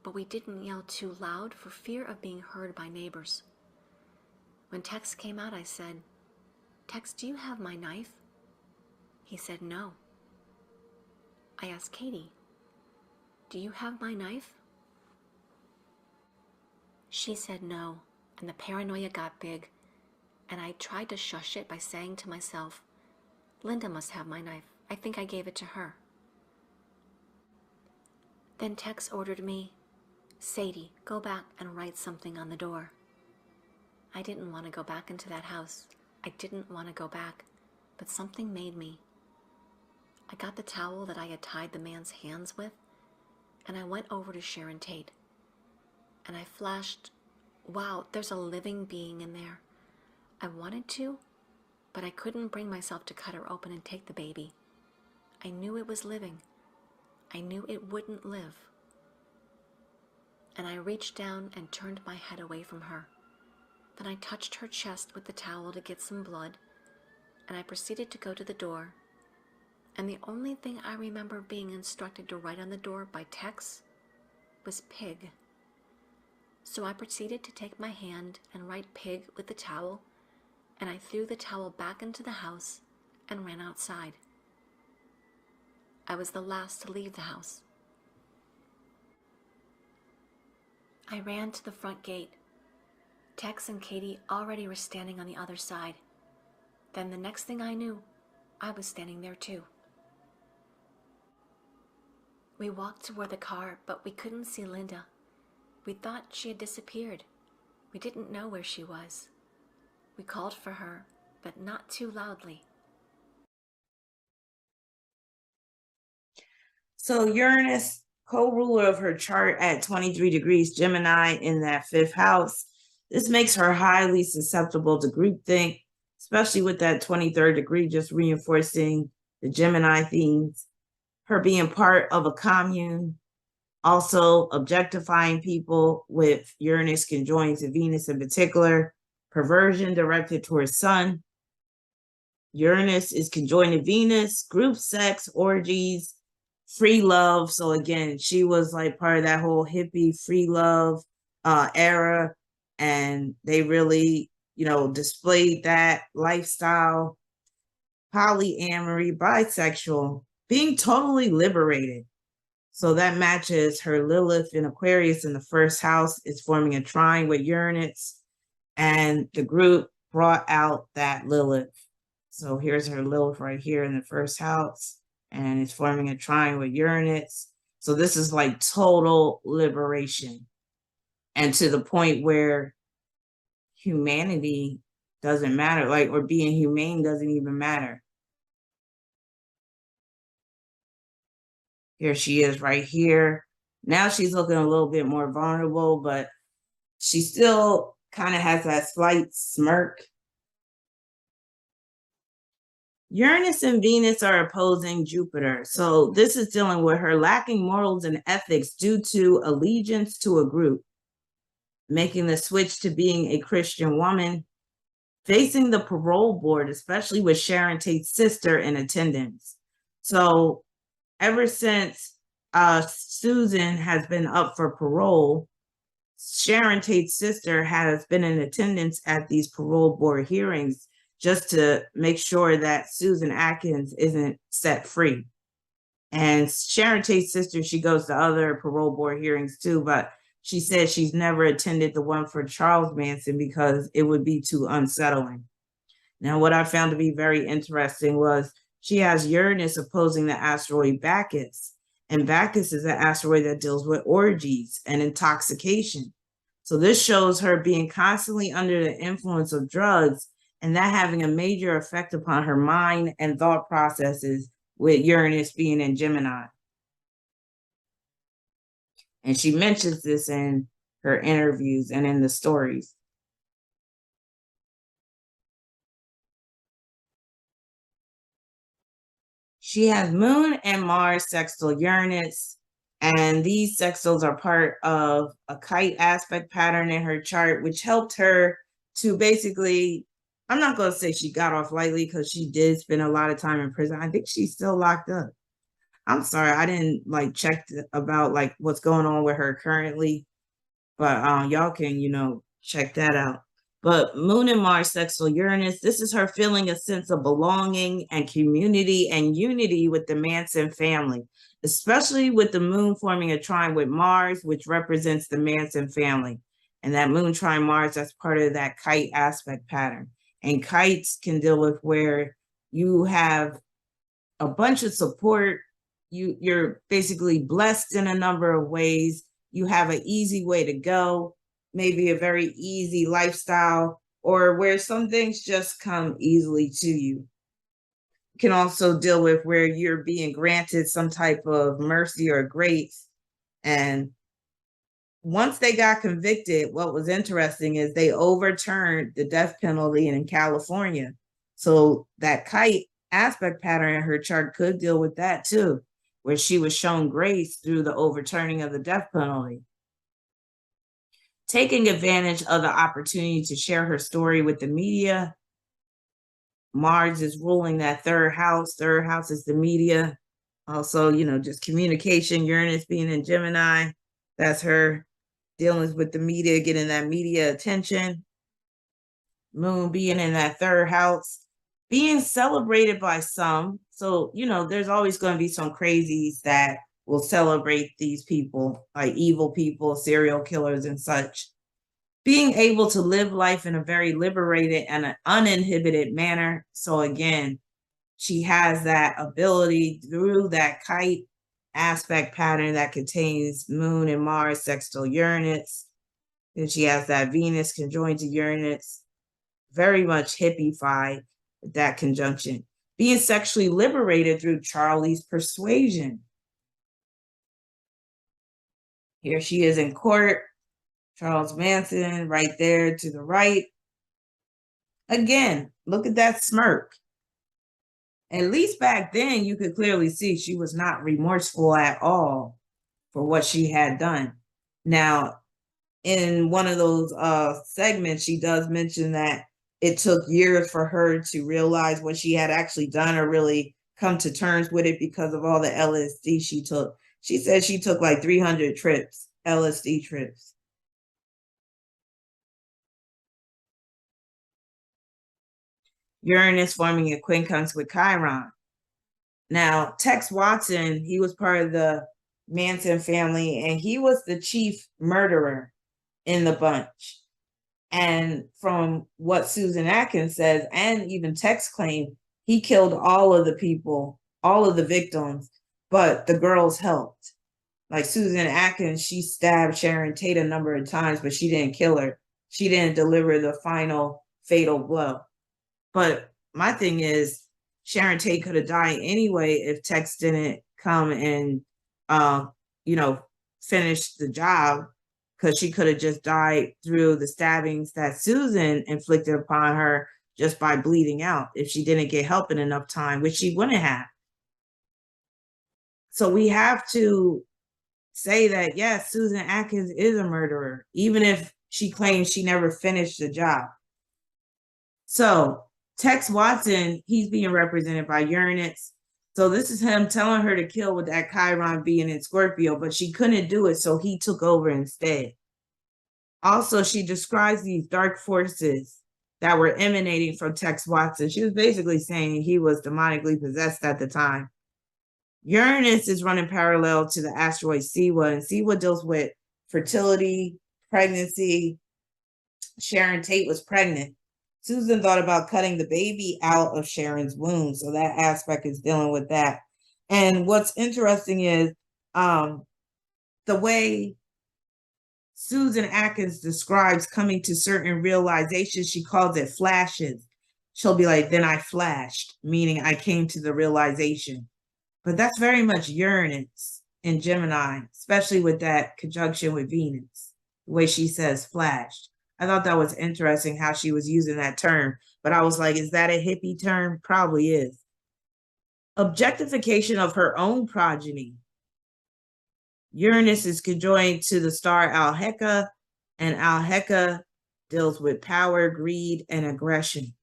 but we didn't yell too loud for fear of being heard by neighbors. When Tex came out, I said, "Tex, do you have my knife?" He said no. I asked Katie, "Do you have my knife?" She said no, and the paranoia got big, and I tried to shush it by saying to myself, "Linda must have my knife. I think I gave it to her." Then Tex ordered me, "Sadie, go back and write something on the door." I didn't want to go back into that house. I didn't want to go back, but something made me. I got the towel that I had tied the man's hands with, and I went over to Sharon Tate. And I flashed, "Wow, there's a living being in there." I wanted to, but I couldn't bring myself to cut her open and take the baby. I knew it was living. I knew it wouldn't live. And I reached down and turned my head away from her. Then I touched her chest with the towel to get some blood, and I proceeded to go to the door. And the only thing I remember being instructed to write on the door by Tex was "pig." So I proceeded to take my hand and write "pig" with the towel, and I threw the towel back into the house and ran outside. I was the last to leave the house. I ran to the front gate. Tex and Katie already were standing on the other side. Then the next thing I knew, I was standing there too. We walked toward the car, but we couldn't see Linda. We thought she had disappeared. We didn't know where she was. We called for her, but not too loudly. So Uranus, co-ruler of her chart at 23 degrees Gemini in that 5th house, this makes her highly susceptible to groupthink, especially with that 23rd degree just reinforcing the Gemini themes. Her being part of a commune, also objectifying people with Uranus conjoined to Venus in particular, perversion directed towards Sun. Uranus is conjoined to Venus, group sex, orgies, free love. So again, she was like part of that whole hippie free love era, and they really, displayed that lifestyle. Polyamory, bisexual, being totally liberated. So that matches her Lilith in Aquarius in the 1st house. Is forming a trine with Uranus, and the group brought out that Lilith. So here's her Lilith right here in the 1st house, and it's forming a trine with Uranus. So this is like total liberation, and to the point where humanity doesn't matter, like, or being humane doesn't even matter. Here she is right here. Now she's looking a little bit more vulnerable, but she still kind of has that slight smirk. Uranus and Venus are opposing Jupiter. So this is dealing with her lacking morals and ethics due to allegiance to a group, making the switch to being a Christian woman, facing the parole board, especially with Sharon Tate's sister in attendance. So ever since Susan has been up for parole, Sharon Tate's sister has been in attendance at these parole board hearings just to make sure that Susan Atkins isn't set free. And Sharon Tate's sister, she goes to other parole board hearings too, but she said she's never attended the one for Charles Manson because it would be too unsettling. Now, what I found to be very interesting was she has Uranus opposing the asteroid Bacchus. And Bacchus is an asteroid that deals with orgies and intoxication. So this shows her being constantly under the influence of drugs and that having a major effect upon her mind and thought processes with Uranus being in Gemini. And she mentions this in her interviews and in the stories. She has Moon and Mars sextile Uranus, and these sextiles are part of a kite aspect pattern in her chart, which helped her to basically, I'm not going to say she got off lightly because she did spend a lot of time in prison. I think she's still locked up. I'm sorry, I didn't like check about like what's going on with her currently, but y'all can, check that out. But Moon and Mars sextile Uranus, this is her feeling a sense of belonging and community and unity with the Manson family, especially with the Moon forming a trine with Mars, which represents the Manson family. And that Moon trine Mars, that's part of that kite aspect pattern. And kites can deal with where you have a bunch of support. You're basically blessed in a number of ways. You have an easy way to go, maybe a very easy lifestyle, or where some things just come easily to you. You can also deal with where you're being granted some type of mercy or grace. And once they got convicted, what was interesting is they overturned the death penalty in California. So that kite aspect pattern in her chart could deal with that too, where she was shown grace through the overturning of the death penalty. Taking advantage of the opportunity to share her story with the media. Mars is ruling that third house. Third house is the media. Also, just communication. Uranus being in Gemini, that's her dealing with the media, getting that media attention. Moon being in that third house, being celebrated by some. So, there's always going to be some crazies that will celebrate these people, like evil people, serial killers and such. Being able to live life in a very liberated and an uninhibited manner. So again, she has that ability through that kite aspect pattern that contains Moon and Mars sextile Uranus. Then she has that Venus conjoined to Uranus. Very much hippified with that conjunction. Being sexually liberated through Charlie's persuasion. Here she is in court. Charles Manson right there to the right. Again, look at that smirk. At least back then, you could clearly see she was not remorseful at all for what she had done. Now, in one of those segments, she does mention that it took years for her to realize what she had actually done or really come to terms with it because of all the LSD she took. She said she took like 300 trips, LSD trips. Uranus forming a quincunx with Chiron. Now, Tex Watson, he was part of the Manson family, and he was the chief murderer in the bunch. And from what Susan Atkins says, and even Tex claimed, he killed all of the people, all of the victims, but the girls helped. Like Susan Atkins, she stabbed Sharon Tate a number of times, but she didn't kill her. She didn't deliver the final fatal blow. But my thing is, Sharon Tate could have died anyway if Tex didn't come and, you know, finish the job, because she could have just died through the stabbings that Susan inflicted upon her just by bleeding out if she didn't get help in enough time, which she wouldn't have. So we have to say that, yes, Susan Atkins is a murderer, even if she claims she never finished the job. So Tex Watson, he's being represented by Uranus. So this is him telling her to kill with that Chiron being in Scorpio, but she couldn't do it, so he took over instead. Also, she describes these dark forces that were emanating from Tex Watson. She was basically saying he was demonically possessed at the time. Uranus is running parallel to the asteroid Siwa, and Siwa deals with fertility, pregnancy. Sharon Tate was pregnant. Susan thought about cutting the baby out of Sharon's womb, so that aspect is dealing with that. And what's interesting is the way Susan Atkins describes coming to certain realizations, she calls it flashes. She'll be like, then I flashed, meaning I came to the realization. But that's very much Uranus in Gemini, especially with that conjunction with Venus, the way she says flashed. I thought that was interesting how she was using that term, but I was like, is that a hippie term? Probably is. Objectification of her own progeny. Uranus is conjoined to the star Alheka, and Alheka deals with power, greed, and aggression.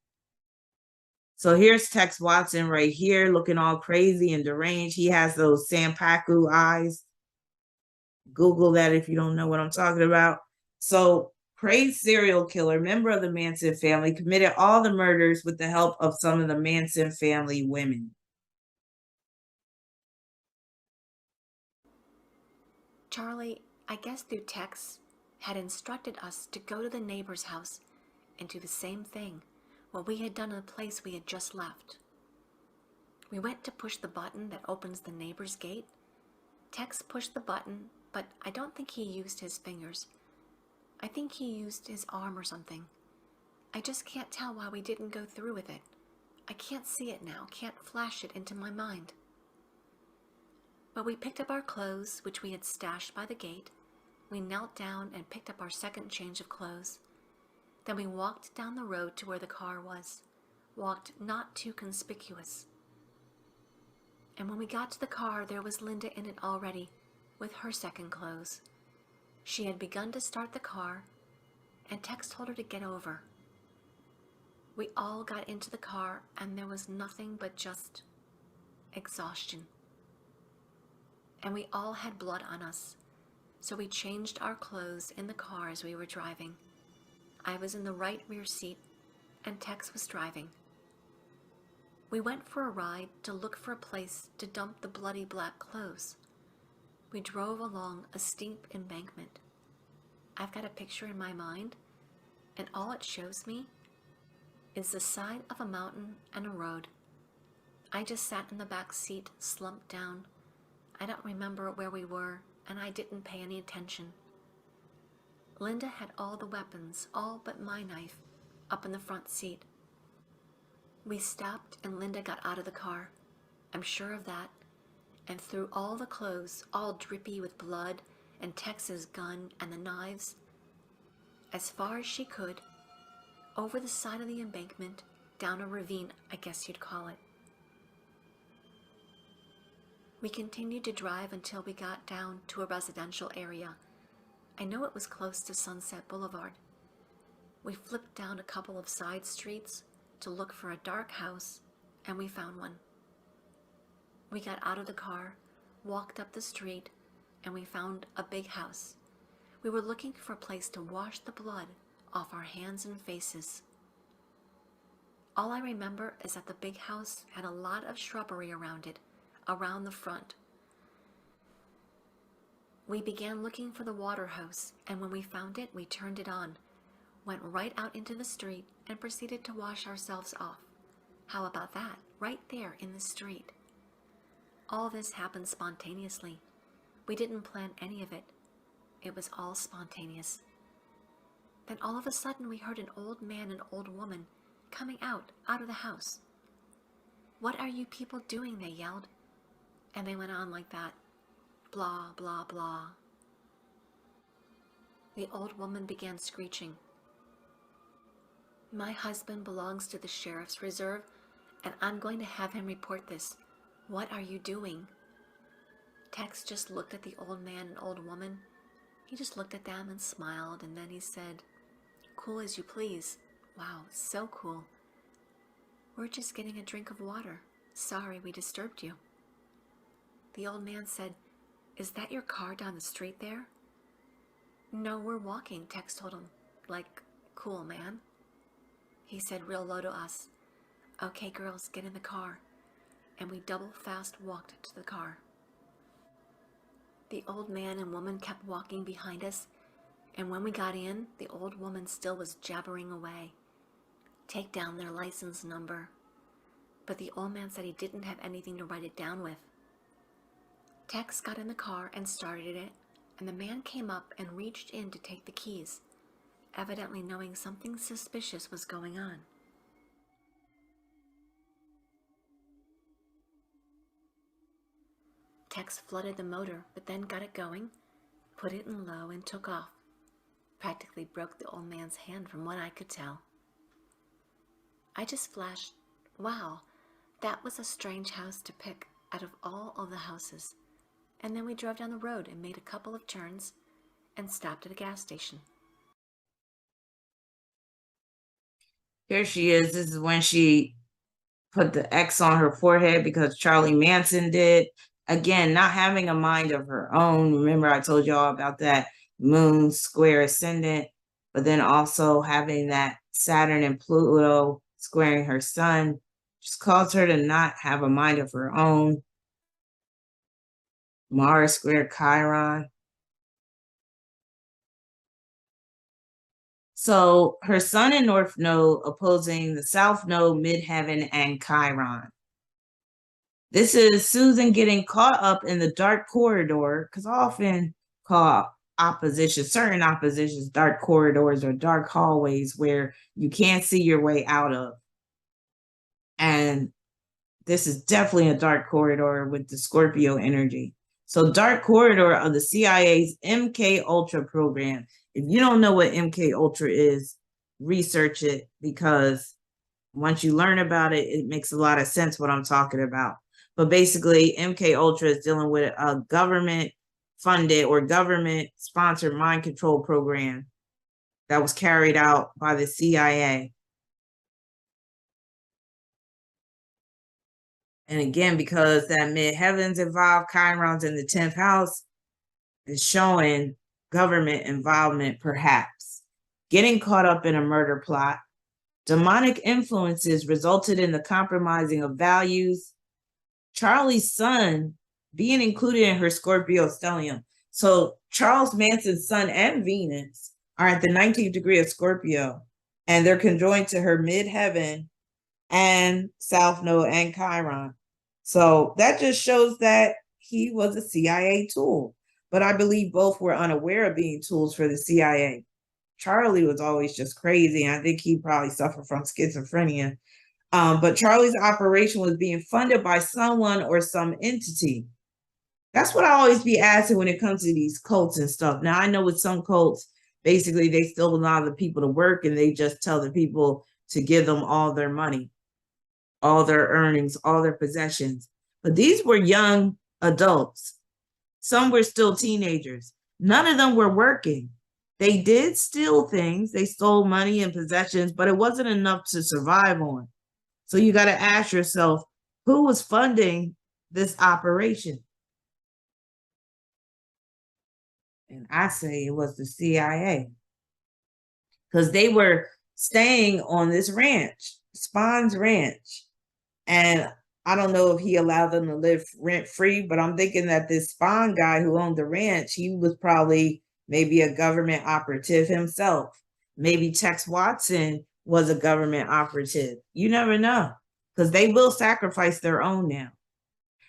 So here's Tex Watson right here looking all crazy and deranged. He has those Sampaku eyes. Google that if you don't know what I'm talking about. So crazed serial killer, member of the Manson family, committed all the murders with the help of some of the Manson family women. Charlie, I guess through Tex, had instructed us to go to the neighbor's house and do the same thing, what we had done in the place we had just left. We went to push the button that opens the neighbor's gate. Tex pushed the button, but I don't think he used his fingers. I think he used his arm or something. I just can't tell why we didn't go through with it. I can't see it now, can't flash it into my mind. But we picked up our clothes, which we had stashed by the gate. We knelt down and picked up our second change of clothes. Then we walked down the road to where the car was, walked not too conspicuous. And when we got to the car, there was Linda in it already, with her second clothes. She had begun to start the car, and Tex told her to get over. We all got into the car, and there was nothing but just exhaustion. And we all had blood on us, so we changed our clothes in the car as we were driving. I was in the right rear seat, and Tex was driving. We went for a ride to look for a place to dump the bloody black clothes. We drove along a steep embankment. I've got a picture in my mind, and all it shows me is the side of a mountain and a road. I just sat in the back seat, slumped down. I don't remember where we were, and I didn't pay any attention. Linda had all the weapons, all but my knife, up in the front seat. We stopped and Linda got out of the car. I'm sure of that. And threw all the clothes, all drippy with blood, and Tex's gun and the knives, as far as she could, over the side of the embankment, down a ravine, I guess you'd call it. We continued to drive until we got down to a residential area. I know it was close to Sunset Boulevard. We flipped down a couple of side streets to look for a dark house, and we found one. We got out of the car, walked up the street, and we found a big house. We were looking for a place to wash the blood off our hands and faces. All I remember is that the big house had a lot of shrubbery around it, around the front. We began looking for the water hose, and when we found it, we turned it on, went right out into the street, and proceeded to wash ourselves off. How about that? Right there in the street. All this happened spontaneously. We didn't plan any of it. It was all spontaneous. Then all of a sudden we heard an old man and old woman coming out of the house. "What are you people doing?" they yelled. And they went on like that. Blah, blah, blah. The old woman began screeching. "My husband belongs to the sheriff's reserve, and I'm going to have him report this. What are you doing?" Tex just looked at the old man and old woman. He just looked at them and smiled, and then he said, "Cool as you please. Wow, so cool. We're just getting a drink of water. Sorry we disturbed you." The old man said, "Is that your car down the street there?" "No, we're walking," Tex told him. Like, "Cool, man." He said real low to us, "Okay, girls, get in the car." And we double fast walked to the car. The old man and woman kept walking behind us, and when we got in, the old woman still was jabbering away. Take down their license number. But the old man said he didn't have anything to write it down with. Tex got in the car and started it, and the man came up and reached in to take the keys, evidently knowing something suspicious was going on. Tex flooded the motor, but then got it going, put it in low, and took off. Practically broke the old man's hand from what I could tell. I just flashed, "Wow, that was a strange house to pick out of all of the houses." And then we drove down the road and made a couple of turns and stopped at a gas station. Here she is. This is when she put the X on her forehead because Charlie Manson did. Again, not having a mind of her own. Remember, I told y'all about that moon square ascendant, but then also having that Saturn and Pluto squaring her sun just caused her to not have a mind of her own. Mars square Chiron. So her sun and north node opposing the south node, midheaven, and Chiron. This is Susan getting caught up in the dark corridor, because I often call certain oppositions, dark corridors or dark hallways where you can't see your way out of. And this is definitely a dark corridor with the Scorpio energy. So dark corridor of the CIA's MK Ultra program. If you don't know what MK Ultra is, research it, because once you learn about it, it makes a lot of sense what I'm talking about. But basically, MK Ultra is dealing with a government-funded or government-sponsored mind control program that was carried out by the CIA. And again, because that midheavens involved, Chiron's in the 10th house, is showing government involvement, perhaps. Getting caught up in a murder plot. Demonic influences resulted in the compromising of values. Charlie's sun being included in her Scorpio stellium. So Charles Manson's sun and Venus are at the 19th degree of Scorpio, and they're conjoined to her midheaven and south node and Chiron. So that just shows that he was a CIA tool. But I believe both were unaware of being tools for the CIA. Charlie was always just crazy, and I think he probably suffered from schizophrenia. But Charlie's operation was being funded by someone or some entity. That's what I always be asking when it comes to these cults and stuff. Now, I know with some cults, basically they still allow the people to work, and they just tell the people to give them all their money, all their earnings, all their possessions. But these were young adults. Some were still teenagers. None of them were working. They did steal things. They stole money and possessions, but it wasn't enough to survive on. So you got to ask yourself, who was funding this operation? And I say it was the CIA, because they were staying on this ranch, Spahn's ranch. And I don't know if he allowed them to live rent-free, but I'm thinking that this Spahn guy who owned the ranch, he was probably maybe a government operative himself. Maybe Tex Watson was a government operative. You never know, because they will sacrifice their own now.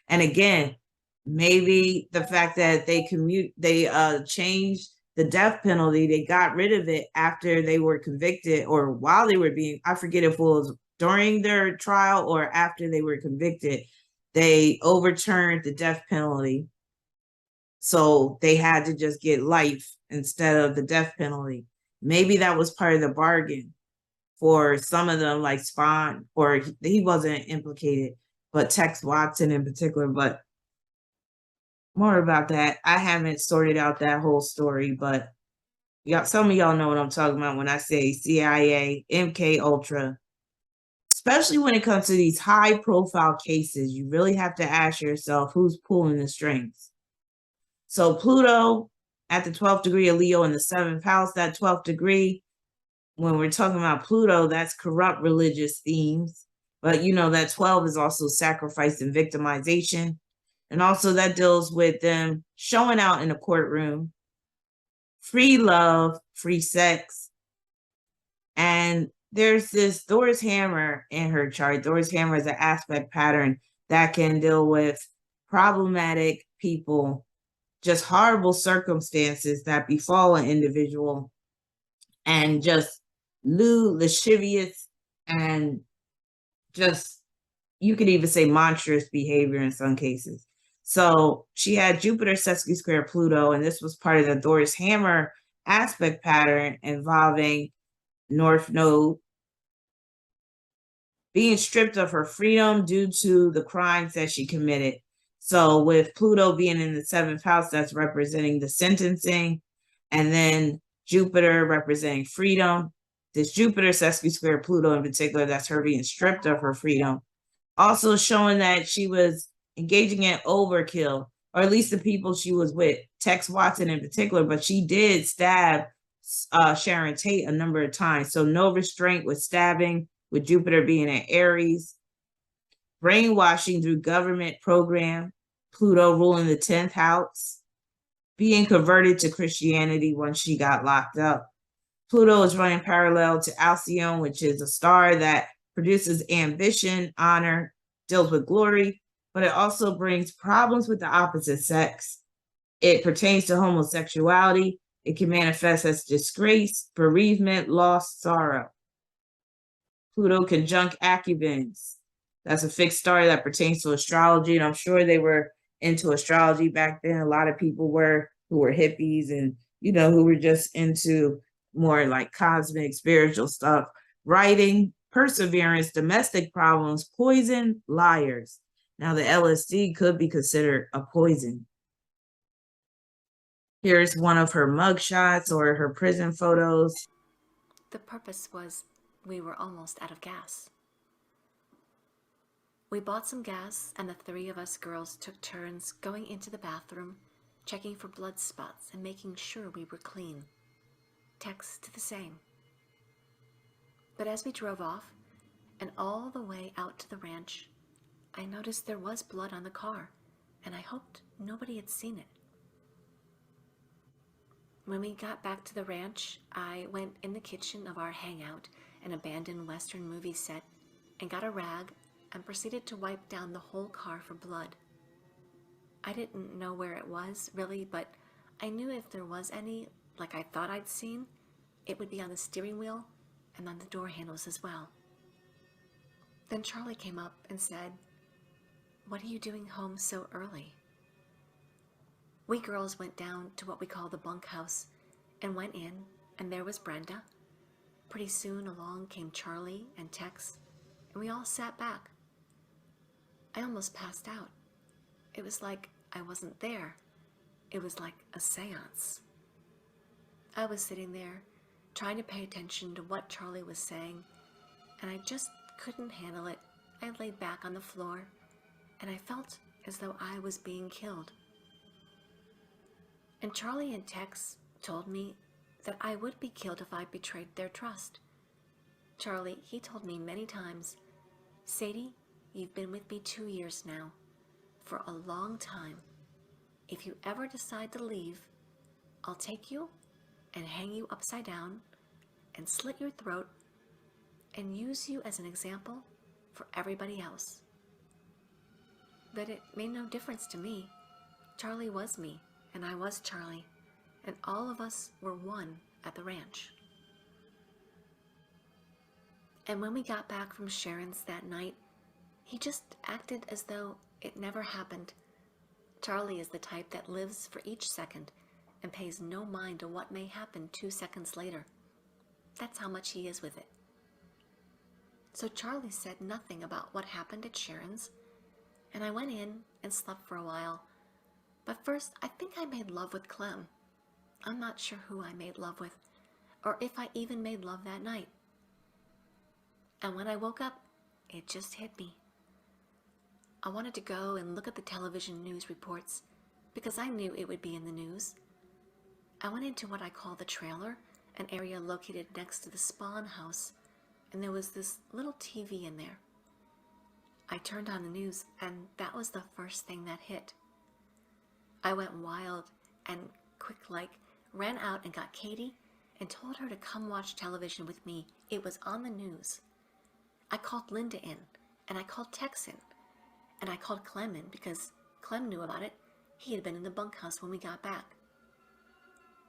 And again, maybe the fact that they changed the death penalty. They got rid of it after they were convicted, or while they were being, I forget if it was during their trial or after they were convicted. They overturned the death penalty. So they had to just get life instead of the death penalty. Maybe that was part of the bargain for some of them, like Spawn, or he wasn't implicated, but Tex Watson in particular. But more about that. I haven't sorted out that whole story, but some of y'all know what I'm talking about when I say CIA, MK Ultra. Especially when it comes to these high profile cases, you really have to ask yourself who's pulling the strings. So Pluto at the 12th degree of Leo in the 7th house, that 12th degree, when we're talking about Pluto, that's corrupt religious themes. But that 12 is also sacrifice and victimization. And also that deals with them showing out in a courtroom, free love, free sex. And there's this Thor's hammer in her chart. Thor's hammer is an aspect pattern that can deal with problematic people, just horrible circumstances that befall an individual, and just lewd, lascivious, and just, you could even say monstrous behavior in some cases. So she had Jupiter sesqui square Pluto, and this was part of the Thor's hammer aspect pattern involving North Node being stripped of her freedom due to the crimes that she committed. So with Pluto being in the 7th house, that's representing the sentencing, and then Jupiter representing freedom. This Jupiter sesqui square Pluto in particular, that's her being stripped of her freedom. Also showing that she was engaging in overkill, or at least the people she was with, Tex Watson in particular, but she did stab Sharon Tate a number of times. So no restraint with stabbing, with Jupiter being in Aries. Brainwashing through government program, Pluto ruling the 10th house. Being converted to Christianity once she got locked up. Pluto is running parallel to Alcyone, which is a star that produces ambition, honor, deals with glory, but it also brings problems with the opposite sex. It pertains to homosexuality. It can manifest as disgrace, bereavement, loss, sorrow. Pluto conjunct Atkins. That's a fixed star that pertains to astrology, and I'm sure they were into astrology back then. A lot of people were, who were hippies and, who were just into more like cosmic, spiritual stuff. Writing, perseverance, domestic problems, poison, liars. Now, the LSD could be considered a poison. Here's one of her mugshots or her prison photos. The purpose was we were almost out of gas. We bought some gas, and the 3 of us girls took turns going into the bathroom, checking for blood spots and making sure we were clean. Tex did the same. But as we drove off, and all the way out to the ranch, I noticed there was blood on the car, and I hoped nobody had seen it. When we got back to the ranch, I went in the kitchen of our hangout, an abandoned Western movie set, and got a rag and proceeded to wipe down the whole car for blood. I didn't know where it was, really, but I knew if there was any, like I thought I'd seen, it would be on the steering wheel and on the door handles as well. Then Charlie came up and said, "What are you doing home so early?" We girls went down to what we call the bunkhouse and went in, and there was Brenda. Pretty soon along came Charlie and Tex, and we all sat back. I almost passed out. It was like I wasn't there. It was like a seance. I was sitting there, trying to pay attention to what Charlie was saying, and I just couldn't handle it. I laid back on the floor, and I felt as though I was being killed. And Charlie and Tex told me that I would be killed if I betrayed their trust. Charlie, he told me many times, "Sadie, you've been with me 2 years now, for a long time. If you ever decide to leave, I'll take you and hang you upside down and slit your throat and use you as an example for everybody else." But it made no difference to me. Charlie was me, and I was Charlie, and all of us were one at the ranch. And when we got back from Sharon's that night, he just acted as though it never happened. Charlie is the type that lives for each second and pays no mind to what may happen 2 seconds later. That's how much he is with it. So Charlie said nothing about what happened at Sharon's, and I went in and slept for a while. But first, I think I made love with Clem. I'm not sure who I made love with, or if I even made love that night. And when I woke up, it just hit me. I wanted to go and look at the television news reports, because I knew it would be in the news. I went into what I call the trailer, an area located next to the spawn house, and there was this little TV in there. I turned on the news, and that was the first thing that hit. I went wild and quick-like, ran out and got Katie and told her to come watch television with me. It was on the news. I called Linda in, and I called Tex in, and I called Clem in because Clem knew about it. He had been in the bunkhouse when we got back.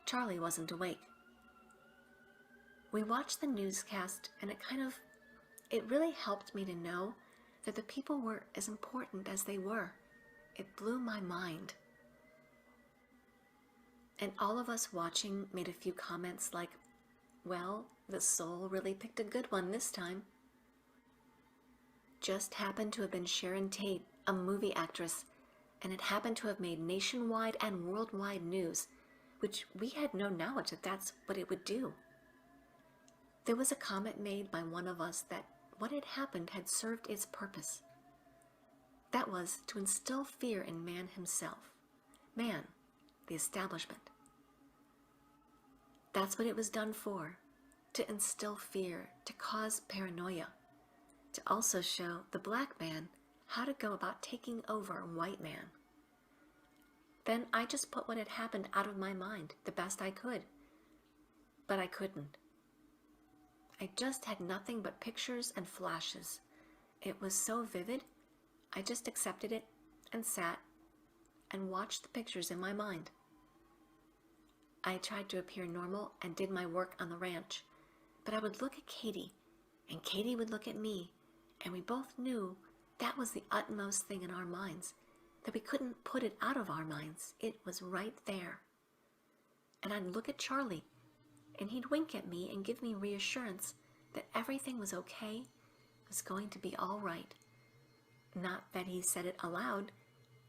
Charlie wasn't awake. We watched the newscast, and it really helped me to know that the people were as important as they were. It blew my mind. And all of us watching made a few comments like, well, the soul really picked a good one this time. Just happened to have been Sharon Tate, a movie actress, and it happened to have made nationwide and worldwide news, which we had no knowledge that that's what it would do. There was a comment made by one of us that what had happened had served its purpose. That was to instill fear in man himself. Man, the establishment. That's what it was done for, to instill fear, to cause paranoia, to also show the black man how to go about taking over a white man. Then I just put what had happened out of my mind the best I could. But I couldn't. I just had nothing but pictures and flashes. It was so vivid, I just accepted it and sat and watched the pictures in my mind. I tried to appear normal and did my work on the ranch, but I would look at Katie, and Katie would look at me, and we both knew that was the utmost thing in our minds, that we couldn't put it out of our minds. It was right there. And I'd look at Charlie, and he'd wink at me and give me reassurance that everything was okay, was going to be all right. Not that he said it aloud.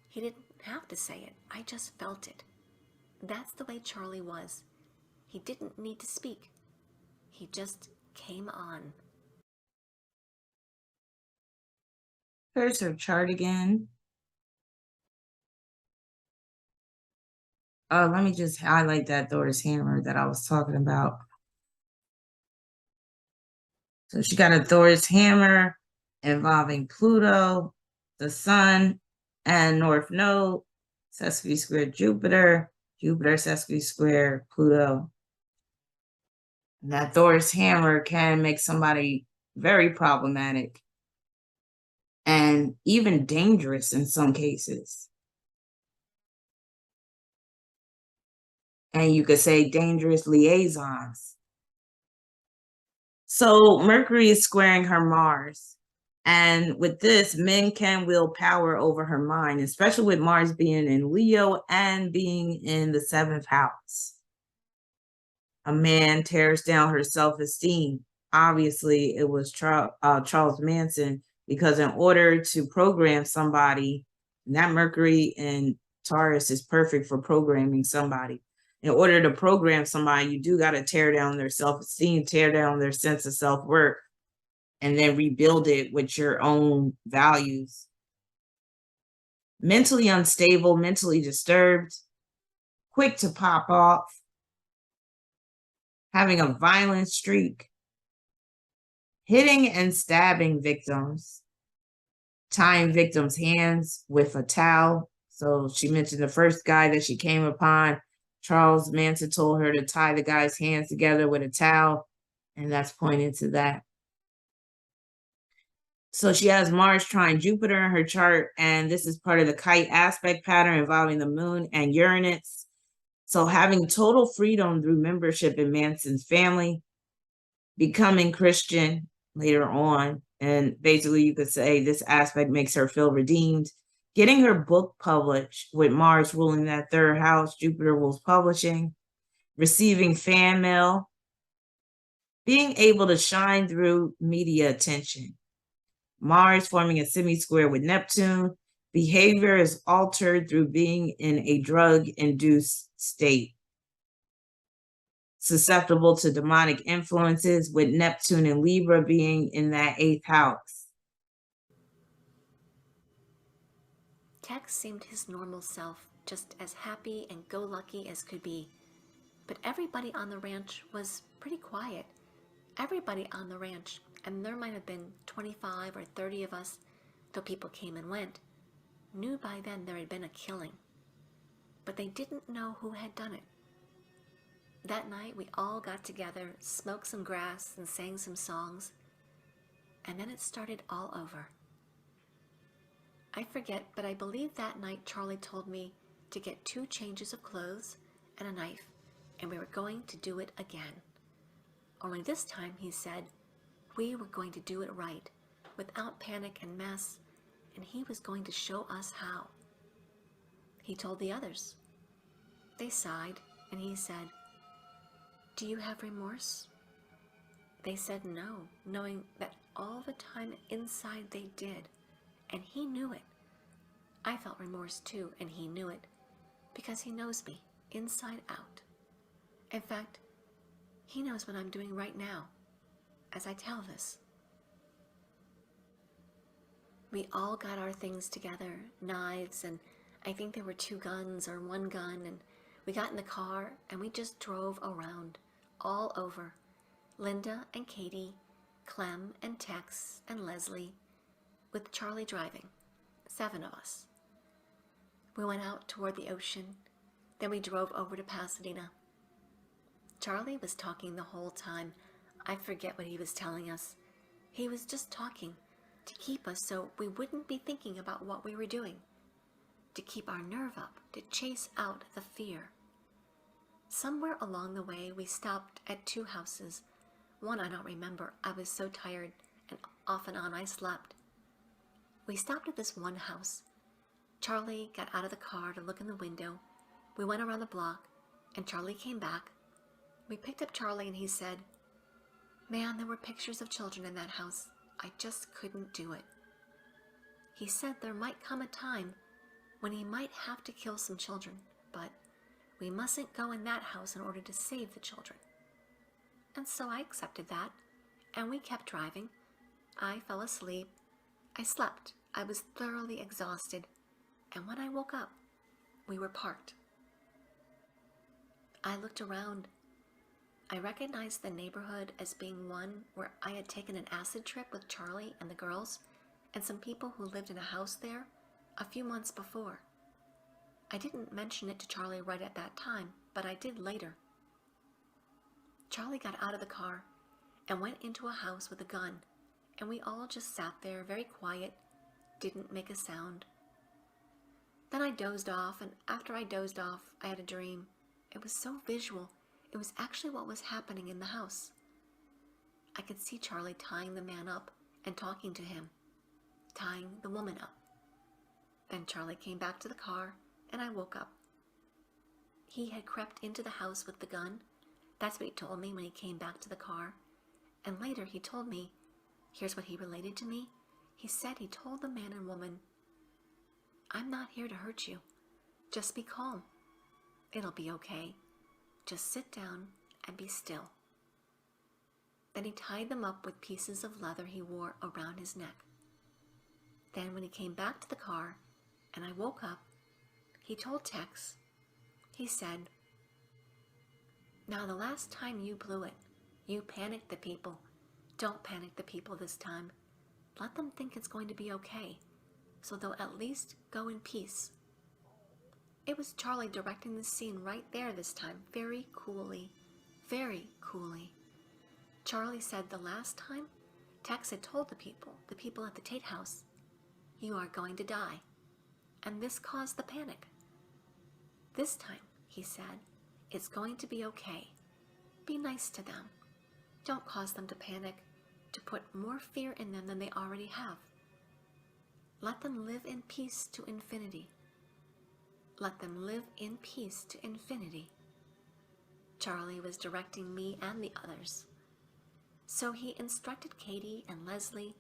He didn't have to say it. I just felt it. That's the way Charlie was. He didn't need to speak. He just came on. Here's her chart again. Let me just highlight that Thor's hammer that I was talking about. So she got a Thor's hammer involving Pluto, the Sun, and North Node, Sesame Square Jupiter, Jupiter Sesame Square Pluto. And that Thor's hammer can make somebody very problematic and even dangerous in some cases. And you could say dangerous liaisons. So Mercury is squaring her Mars. And with this, men can wield power over her mind, especially with Mars being in Leo and being in the 7th house. A man tears down her self-esteem. Obviously, it was Charles Manson, because in order to program somebody, and that Mercury in Taurus is perfect for programming somebody. In order to program somebody, you do got to tear down their self-esteem, tear down their sense of self-worth, and then rebuild it with your own values. Mentally unstable, mentally disturbed, quick to pop off, having a violent streak, hitting and stabbing victims, tying victims' hands with a towel. So she mentioned the first guy that she came upon, Charles Manson told her to tie the guy's hands together with a towel, and that's pointing to that. So she has Mars trine Jupiter in her chart, and this is part of the kite aspect pattern involving the moon and Uranus. So having total freedom through membership in Manson's family, becoming Christian later on, and basically you could say this aspect makes her feel redeemed. Getting her book published with Mars ruling that third house, Jupiter rules publishing, receiving fan mail, being able to shine through media attention. Mars forming a semi-square with Neptune. Behavior is altered through being in a drug-induced state. Susceptible to demonic influences with Neptune and Libra being in that 8th house. Tex seemed his normal self, just as happy and go-lucky as could be. But everybody on the ranch was pretty quiet. Everybody on the ranch, and there might have been 25 or 30 of us, though people came and went, knew by then there had been a killing. But they didn't know who had done it. That night we all got together, smoked some grass, and sang some songs. And then it started all over. I forget, but I believe that night Charlie told me to get 2 changes of clothes and a knife, and we were going to do it again. Only this time, he said, we were going to do it right, without panic and mess, and he was going to show us how. He told the others. They sighed, and he said, "Do you have remorse?" They said no, knowing that all the time inside they did, and he knew it. I felt remorse too, and he knew it, because he knows me, inside out. In fact, he knows what I'm doing right now, as I tell this. We all got our things together, knives, and I think there were 2 guns or 1 gun, and we got in the car, and we just drove around, all over. Linda and Katie, Clem and Tex and Leslie, with Charlie driving, 7 of us. We went out toward the ocean, then we drove over to Pasadena. Charlie was talking the whole time. I forget what he was telling us. He was just talking to keep us so we wouldn't be thinking about what we were doing, to keep our nerve up, to chase out the fear. Somewhere along the way, we stopped at 2 houses. One I don't remember. I was so tired, and off and on I slept. We stopped at this one house. Charlie got out of the car to look in the window. We went around the block, and Charlie came back. We picked up Charlie, and he said, "Man, there were pictures of children in that house. I just couldn't do it." He said there might come a time when he might have to kill some children, but we mustn't go in that house in order to save the children. And so I accepted that, and we kept driving. I fell asleep. I slept. I was thoroughly exhausted, and when I woke up, we were parked. I looked around. I recognized the neighborhood as being one where I had taken an acid trip with Charlie and the girls and some people who lived in a house there a few months before. I didn't mention it to Charlie right at that time, but I did later. Charlie got out of the car and went into a house with a gun, and we all just sat there very quiet, didn't make a sound. Then I dozed off, and after I dozed off, I had a dream. It was so visual. It was actually what was happening in the house. I could see Charlie tying the man up and talking to him, tying the woman up. Then Charlie came back to the car, and I woke up. He had crept into the house with the gun. That's what he told me when he came back to the car. And later he told me, here's what he related to me. He said he told the man and woman, "I'm not here to hurt you. Just be calm. It'll be okay. Just sit down and be still." Then he tied them up with pieces of leather he wore around his neck. Then when he came back to the car and I woke up, he told Tex, he said, "Now the last time you blew it, you panicked the people. Don't panic the people this time. Let them think it's going to be okay, so they'll at least go in peace." It was Charlie directing the scene right there this time, very coolly, very coolly. Charlie said the last time, Tex had told the people at the Tate house, "You are going to die," and this caused the panic. This time, he said, It's going to be okay. Be nice to them. Don't cause them to panic, to put more fear in them than they already have. Let them live in peace to infinity. Let them live in peace to infinity. Charlie was directing me and the others. So he instructed Katie and Leslie,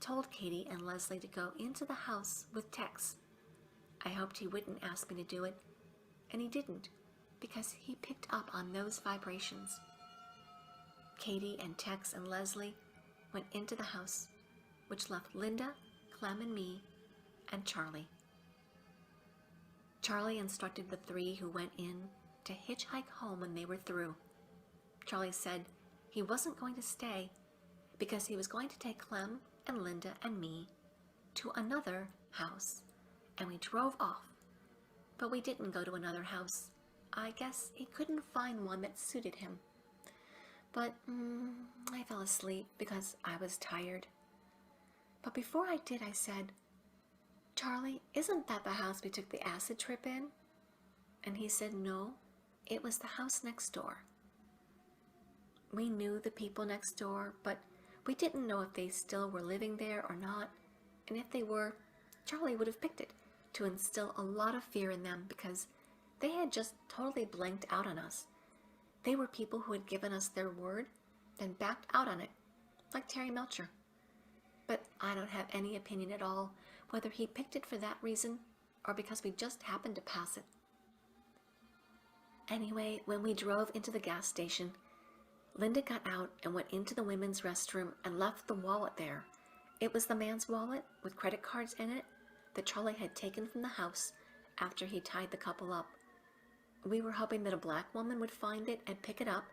told Katie and Leslie to go into the house with Tex. I hoped he wouldn't ask me to do it, and he didn't, because he picked up on those vibrations. Katie and Tex and Leslie went into the house, which left Linda, Clem, and me, and Charlie. Charlie instructed the three who went in to hitchhike home when they were through. Charlie said he wasn't going to stay because he was going to take Clem and Linda and me to another house, and we drove off. But we didn't go to another house. I guess he couldn't find one that suited him. But I fell asleep because I was tired. But before I did, I said, "Charlie, isn't that the house we took the acid trip in?" And he said, "No, it was the house next door." We knew the people next door, but we didn't know if they still were living there or not. And if they were, Charlie would have picked it to instill a lot of fear in them because they had just totally blanked out on us. They were people who had given us their word, then backed out on it, like Terry Melcher. But I don't have any opinion at all whether he picked it for that reason or because we just happened to pass it. Anyway, when we drove into the gas station, Linda got out and went into the women's restroom and left the wallet there. It was the man's wallet with credit cards in it that Charlie had taken from the house after he tied the couple up. We were hoping that a black woman would find it and pick it up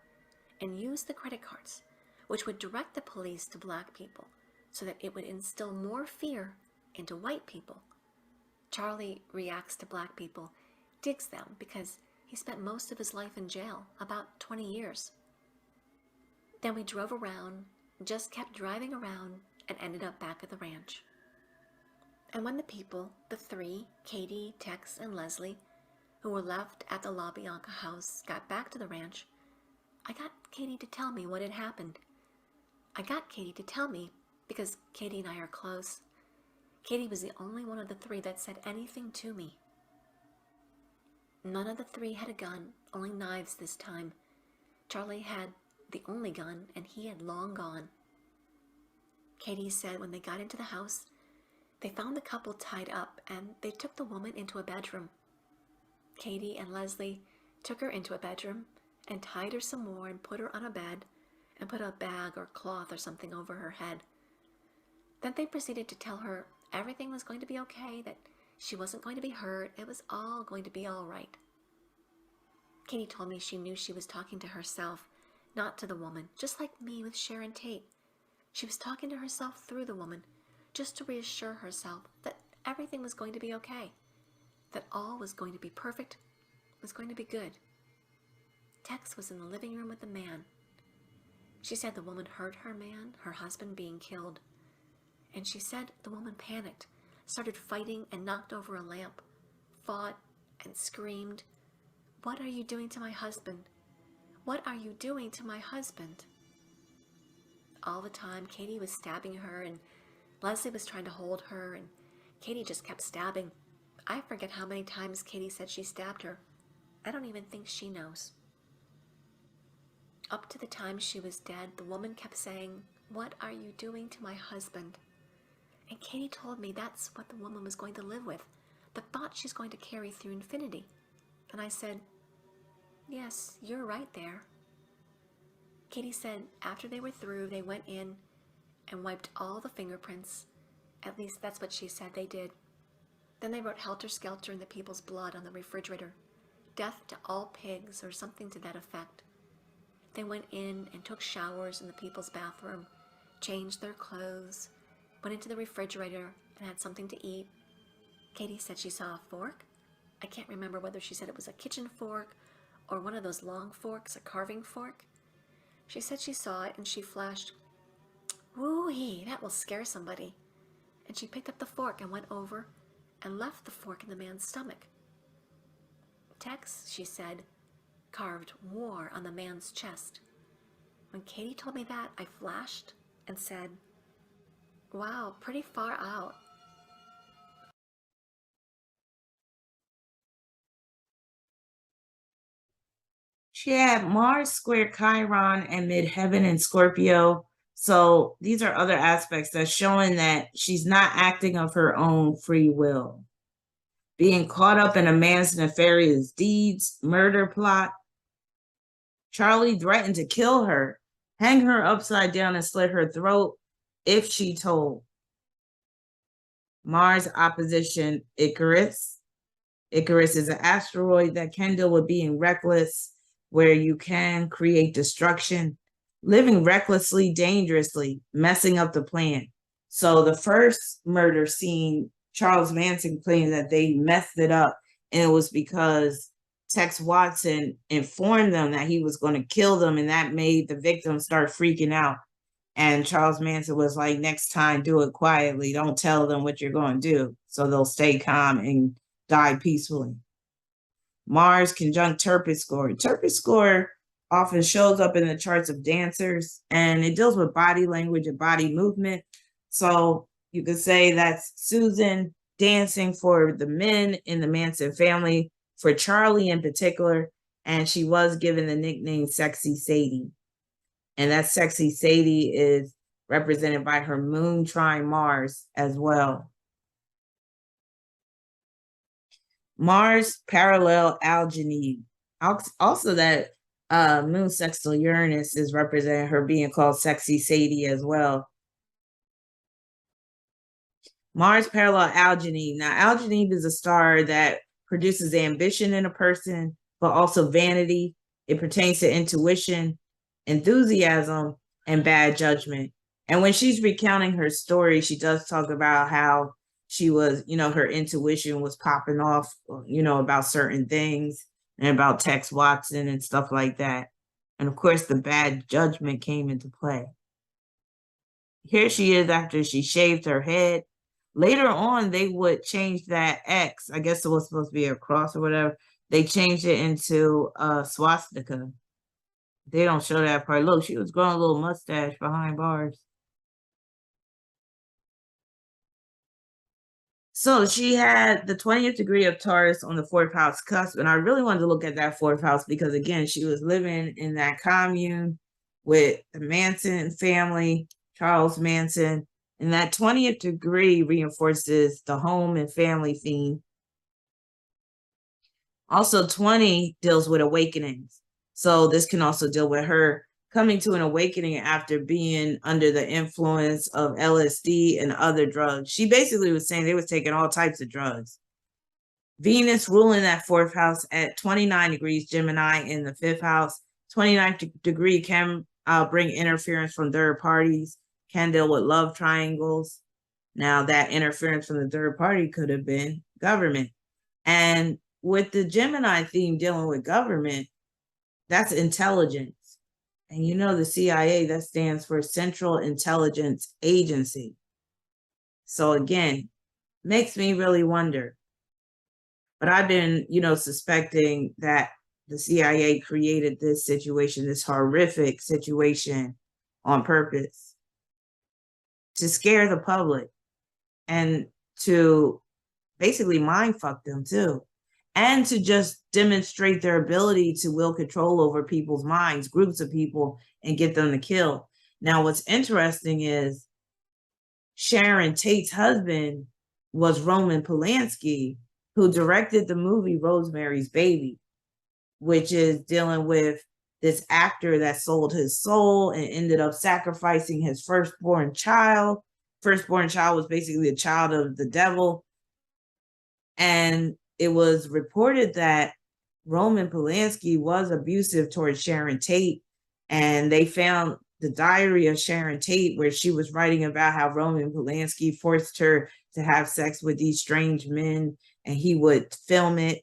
and use the credit cards, which would direct the police to black people so that it would instill more fear into white people. Charlie reacts to black people, digs them because he spent most of his life in jail, about 20 years. Then we drove around, just kept driving around, and ended up back at the ranch. And when the people, the three, Katie, Tex, and Leslie, who were left at the La Bianca house, got back to the ranch, I got Katie to tell me what had happened. I got Katie to tell me because Katie and I are close. Katie was the only one of the three that said anything to me. None of the three had a gun, only knives this time. Charlie had the only gun, and he had long gone. Katie said when they got into the house, they found the couple tied up, and they took the woman into a bedroom. Katie and Leslie took her into a bedroom and tied her some more and put her on a bed and put a bag or cloth or something over her head. Then they proceeded to tell her everything was going to be okay, that she wasn't going to be hurt, it was all going to be all right. Katie told me she knew she was talking to herself, not to the woman, just like me with Sharon Tate. She was talking to herself through the woman, just to reassure herself that everything was going to be okay, that all was going to be perfect, was going to be good. Tex was in the living room with the man. She said the woman heard her man, her husband, being killed. And she said the woman panicked, started fighting and knocked over a lamp, fought and screamed, "What are you doing to my husband? What are you doing to my husband?" All the time, Katie was stabbing her, and Leslie was trying to hold her, and Katie just kept stabbing. I forget how many times Katie said she stabbed her. I don't even think she knows. Up to the time she was dead, the woman kept saying, "What are you doing to my husband?" And Katie told me that's what the woman was going to live with, the thought she's going to carry through infinity. And I said, "Yes, you're right there." Katie said after they were through, they went in and wiped all the fingerprints. At least that's what she said they did. Then they wrote helter skelter in the people's blood on the refrigerator. Death to all pigs, or something to that effect. They went in and took showers in the people's bathroom, changed their clothes, went into the refrigerator and had something to eat. Katie said she saw a fork. I can't remember whether she said it was a kitchen fork or one of those long forks, a carving fork. She said she saw it and she flashed, "Woo-hee, that will scare somebody." And she picked up the fork and went over and left the fork in the man's stomach. "Tex," she said, carved war on the man's chest. When Katie told me that, I flashed and said, "Wow, pretty far out." She had Mars square Chiron and midheaven in Scorpio. So these are other aspects that's showing that she's not acting of her own free will. Being caught up in a man's nefarious deeds, murder plot. Charlie threatened to kill her, hang her upside down and slit her throat if she told. Mars opposition Icarus. Icarus is an asteroid that can deal with being reckless, where you can create destruction, living recklessly, dangerously, messing up the plan. So the first murder scene, Charles Manson claimed that they messed it up, and it was because Tex Watson informed them that he was going to kill them, and that made the victim start freaking out. And Charles Manson was like, next time, do it quietly. Don't tell them what you're going to do, so they'll stay calm and die peacefully. Mars conjunct Terpsichore. Terpsichore often shows up in the charts of dancers, and it deals with body language and body movement. So you could say that's Susan dancing for the men in the Manson family, for Charlie in particular, and she was given the nickname Sexy Sadie. And that Sexy Sadie is represented by her moon trine Mars as well. Mars parallel Algenine. Also that moon sextile Uranus is representing her being called Sexy Sadie as well. Mars parallel Algenine. Now, Algenine is a star that produces ambition in a person, but also vanity. It pertains to intuition, enthusiasm, and bad judgment. And when she's recounting her story, she does talk about how she was, her intuition was popping off, about certain things and about Tex Watson and stuff like that. And of course, the bad judgment came into play. Here she is after she shaved her head. Later on, they would change that X. I guess it was supposed to be a cross or whatever. They changed it into a swastika. They don't show that part. Look, she was growing a little mustache behind bars. So she had the 20th degree of Taurus on the 4th house cusp. And I really wanted to look at that 4th house because, again, she was living in that commune with the Manson family, Charles Manson. And that 20th degree reinforces the home and family theme. Also, 20 deals with awakenings. So this can also deal with her coming to an awakening after being under the influence of LSD and other drugs. She basically was saying they was taking all types of drugs. Venus ruling that 4th house at 29 degrees Gemini in the 5th house. 29th degree can bring interference from third parties, can deal with love triangles. Now that interference from the third party could have been government. And with the Gemini theme dealing with government, that's intelligence. And the CIA, that stands for Central Intelligence Agency. So again, makes me really wonder. But I've been, suspecting that the CIA created this situation, this horrific situation on purpose to scare the public and to basically mind fuck them too. And to just demonstrate their ability to will control over people's minds, groups of people, and get them to kill. Now, what's interesting is Sharon Tate's husband was Roman Polanski, who directed the movie Rosemary's Baby, which is dealing with this actor that sold his soul and ended up sacrificing his firstborn child. Firstborn child was basically a child of the devil. And it was reported that Roman Polanski was abusive towards Sharon Tate, and they found the diary of Sharon Tate where she was writing about how Roman Polanski forced her to have sex with these strange men, and he would film it.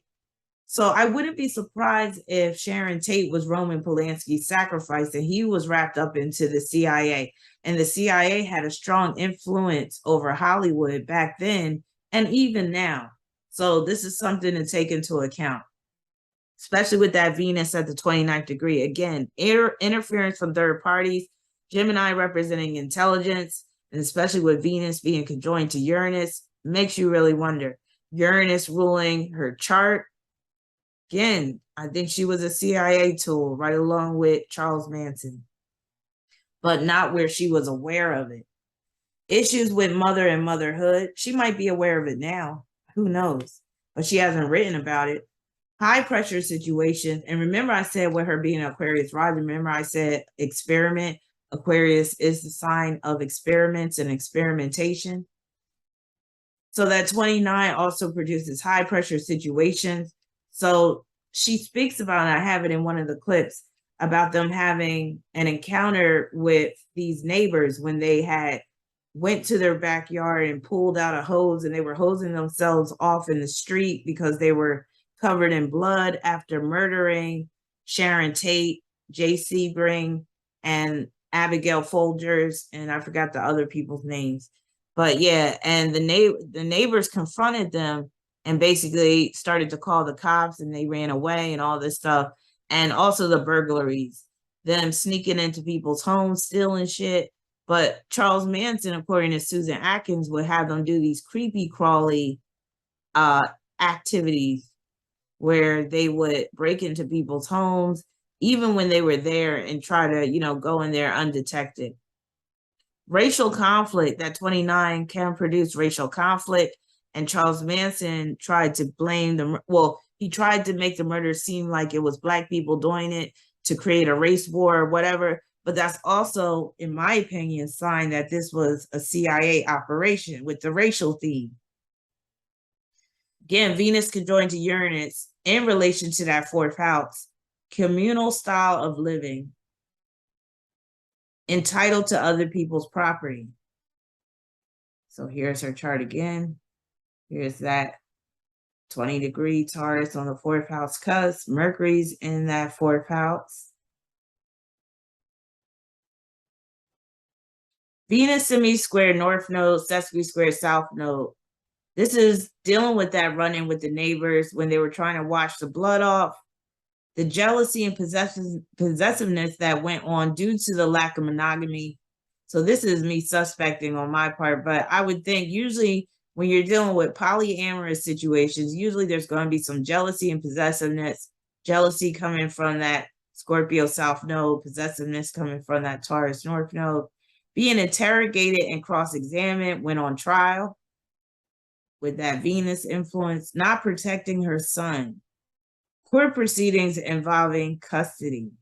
So I wouldn't be surprised if Sharon Tate was Roman Polanski's sacrifice and he was wrapped up into the CIA. And the CIA had a strong influence over Hollywood back then and even now. So this is something to take into account. especially with that Venus at the 29th degree. Again, interference from third parties, Gemini representing intelligence, and especially with Venus being conjoined to Uranus, makes you really wonder. Uranus ruling her chart. Again, I think she was a CIA tool right along with Charles Manson, but not where she was aware of it. Issues with mother and motherhood. She might be aware of it now. Who knows? But she hasn't written about it. High pressure situations. And remember I said with her being an Aquarius rising, remember I said experiment. Aquarius is the sign of experiments and experimentation. So that 29 also produces high pressure situations. So she speaks about, and I have it in one of the clips, about them having an encounter with these neighbors when they had went to their backyard and pulled out a hose, and they were hosing themselves off in the street because they were covered in blood after murdering Sharon Tate, Jay Sebring, and Abigail Folgers, and I forgot the other people's names. But yeah, and the neighbors confronted them and basically started to call the cops, and they ran away and all this stuff. And also the burglaries, them sneaking into people's homes, stealing shit. But Charles Manson, according to Susan Atkins, would have them do these creepy crawly activities where they would break into people's homes, even when they were there, and try to, go in there undetected. Racial conflict, that 29 can produce racial conflict. And Charles Manson tried to blame he tried to make the murder seem like it was Black people doing it to create a race war or whatever. But that's also, in my opinion, a sign that this was a CIA operation with the racial theme. Again, Venus conjoined to Uranus in relation to that fourth house. Communal style of living. Entitled to other people's property. So here's her chart again. Here's that 20-degree Taurus on the fourth house cusp. Mercury's in that fourth house. Venus semi-square north node, sesqui-square south node. This is dealing with that run-in with the neighbors when they were trying to wash the blood off. The jealousy and possessiveness that went on due to the lack of monogamy. So this is me suspecting on my part, but I would think usually when you're dealing with polyamorous situations, usually there's going to be some jealousy and possessiveness. Jealousy coming from that Scorpio South node, possessiveness coming from that Taurus North node. Being interrogated and cross-examined when on trial with that Venus influence, not protecting her son. Court proceedings involving custody.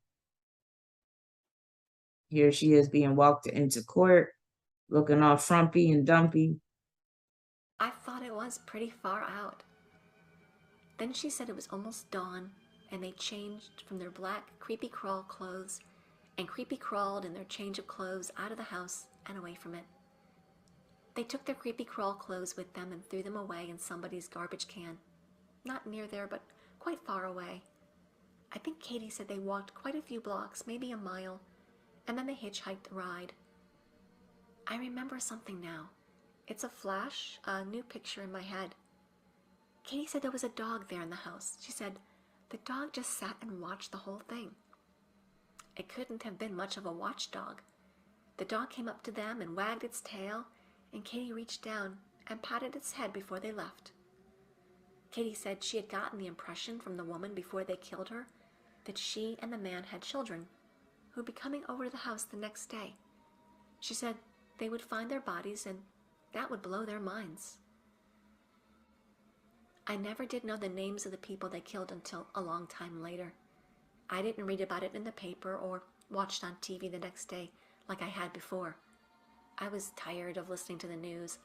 Here she is being walked into court, looking all frumpy and dumpy. I thought it was pretty far out. Then she said it was almost dawn, and they changed from their black creepy crawl clothes and creepy crawled in their change of clothes out of the house and away from it. They took their creepy crawl clothes with them and threw them away in somebody's garbage can. Not near there, but quite far away. I think Katie said they walked quite a few blocks, maybe a mile, and then they hitchhiked the ride. I remember something now. It's a flash, a new picture in my head. Katie said there was a dog there in the house. She said the dog just sat and watched the whole thing. It couldn't have been much of a watchdog. The dog came up to them and wagged its tail, and Katie reached down and patted its head before they left. Katie said she had gotten the impression from the woman before they killed her that she and the man had children who would be coming over to the house the next day. She said they would find their bodies and that would blow their minds. I never did know the names of the people they killed until a long time later. I didn't read about it in the paper or watched on TV the next day like I had before. I was tired of listening to the news.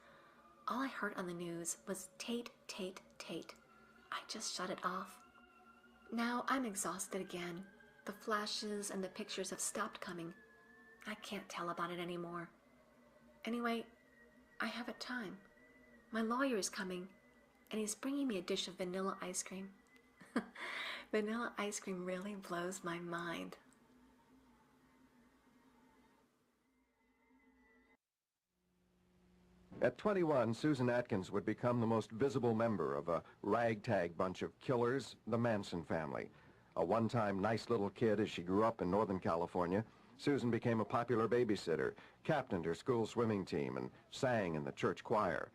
All I heard on the news was Tate, Tate, Tate. I just shut it off. Now I'm exhausted again. The flashes and the pictures have stopped coming. I can't tell about it anymore. Anyway, I have a time. My lawyer is coming, and he's bringing me a dish of vanilla ice cream. Vanilla ice cream really blows my mind. At 21, Susan Atkins would become the most visible member of a ragtag bunch of killers, the Manson family. A one-time nice little kid as she grew up in Northern California, Susan became a popular babysitter, captained her school swimming team, and sang in the church choir.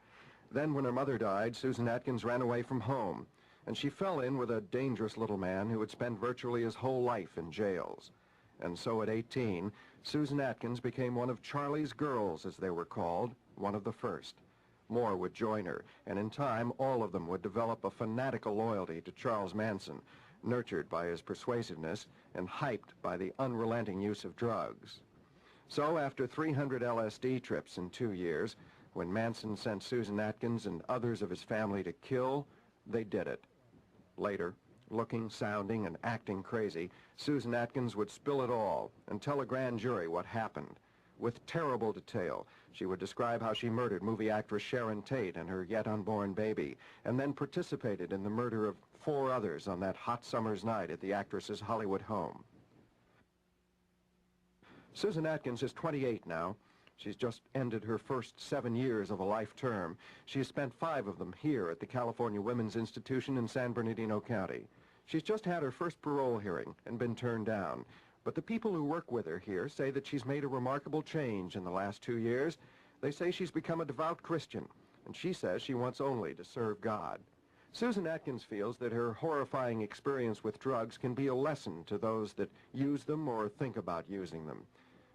Then when her mother died, Susan Atkins ran away from home, and she fell in with a dangerous little man who had spent virtually his whole life in jails. And so at 18, Susan Atkins became one of Charlie's girls, as they were called, one of the first. More would join her, and in time, all of them would develop a fanatical loyalty to Charles Manson, nurtured by his persuasiveness and hyped by the unrelenting use of drugs. So after 300 LSD trips in 2 years, when Manson sent Susan Atkins and others of his family to kill, they did it. Later, looking, sounding, and acting crazy, Susan Atkins would spill it all and tell a grand jury what happened. With terrible detail, she would describe how she murdered movie actress Sharon Tate and her yet-unborn baby, and then participated in the murder of 4 others on that hot summer's night at the actress's Hollywood home. Susan Atkins is 28 now. She's just ended her first 7 years of a life term. She has spent 5 of them here at the California Women's Institution in San Bernardino County. She's just had her first parole hearing and been turned down. But the people who work with her here say that she's made a remarkable change in the last 2 years. They say she's become a devout Christian, and she says she wants only to serve God. Susan Atkins feels that her horrifying experience with drugs can be a lesson to those that use them or think about using them.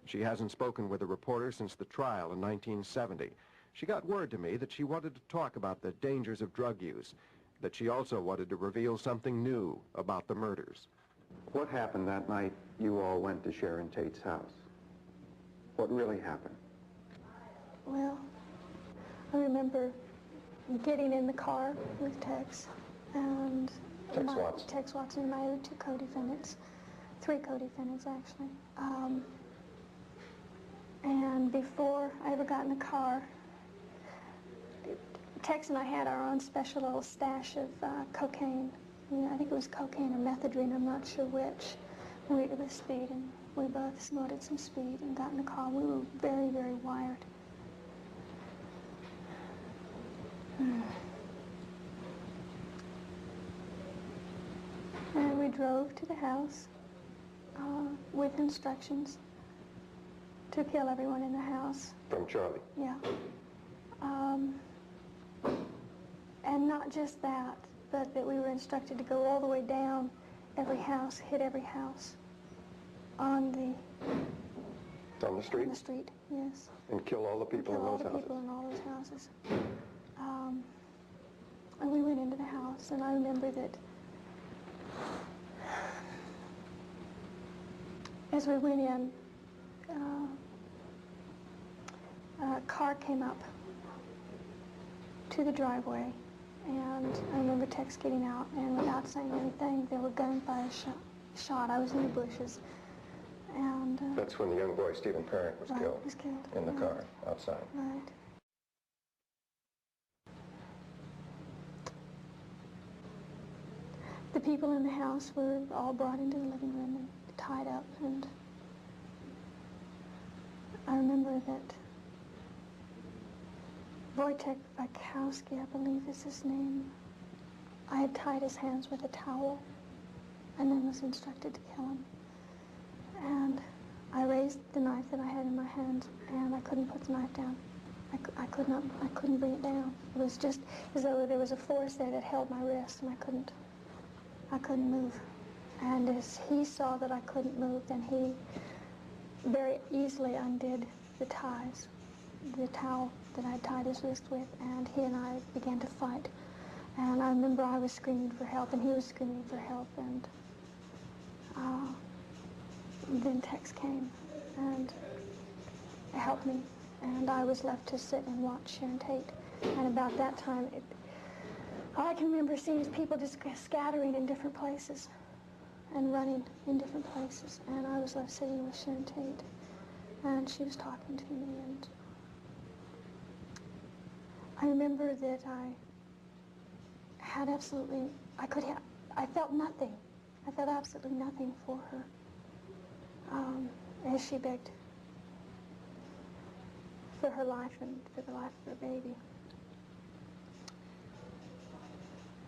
She hasn't spoken with a reporter since the trial in 1970. She got word to me that she wanted to talk about the dangers of drug use, that she also wanted to reveal something new about the murders. What happened that night you all went to Sharon Tate's house? What really happened? Well, I remember getting in the car with Tex and Tex Watson and my other 2 co-defendants, 3 co-defendants actually. And before I ever got in the car, Tex and I had our own special little stash of cocaine. I think it was cocaine or methadone, I'm not sure which. It was speed, and we both snorted some speed and got in the car. We were very, very wired. And we drove to the house with instructions to kill everyone in the house. From Charlie? Yeah. And not just that, but that we were instructed to go all the way down every house, hit every house on the street? On the street, yes. And kill all the people in those houses? Kill all the people in all those houses. And we went into the house, and I remember that as we went in, a car came up to the driveway, and I remember Tex getting out, and without saying anything, they were gunfire shot. I was in the bushes, and that's when the young boy, Stephen Parent, was right, killed. Was killed in the right. car outside. Right. The people in the house were all brought into the living room and tied up, and I remember that Wojtek Wachowski, I believe is his name, I had tied his hands with a towel and then was instructed to kill him. And I raised the knife that I had in my hand, and I couldn't put the knife down. I couldn't bring it down. It was just as though there was a force there that held my wrist, and I couldn't move. And as he saw that I couldn't move, then he very easily undid the ties, the towel that I tied his wrist with, and he and I began to fight. And I remember I was screaming for help, and he was screaming for help, and then Tex came and helped me, and I was left to sit and watch Sharon Tate. And about that time, all I can remember seeing is people just scattering in different places and running in different places, and I was left sitting with Sharon Tate, and she was talking to me, and I remember that I had absolutely, I felt nothing. I felt absolutely nothing for her as she begged for her life and for the life of her baby.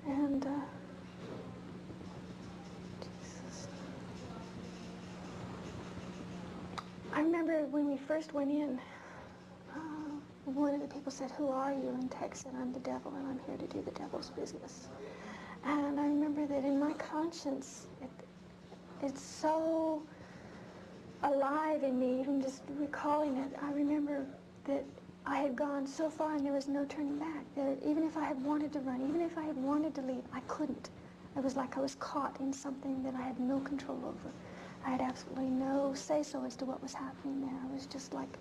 And Jesus. remember when we first went in, one of the people said, "Who are you?" And Tex said, "I'm the devil, and I'm here to do the devil's business." And I remember that in my conscience, it's so alive in me, even just recalling it. I remember that I had gone so far and there was no turning back. That even if I had wanted to run, even if I had wanted to leave, I couldn't. It was like I was caught in something that I had no control over. I had absolutely no say-so as to what was happening there. I was just like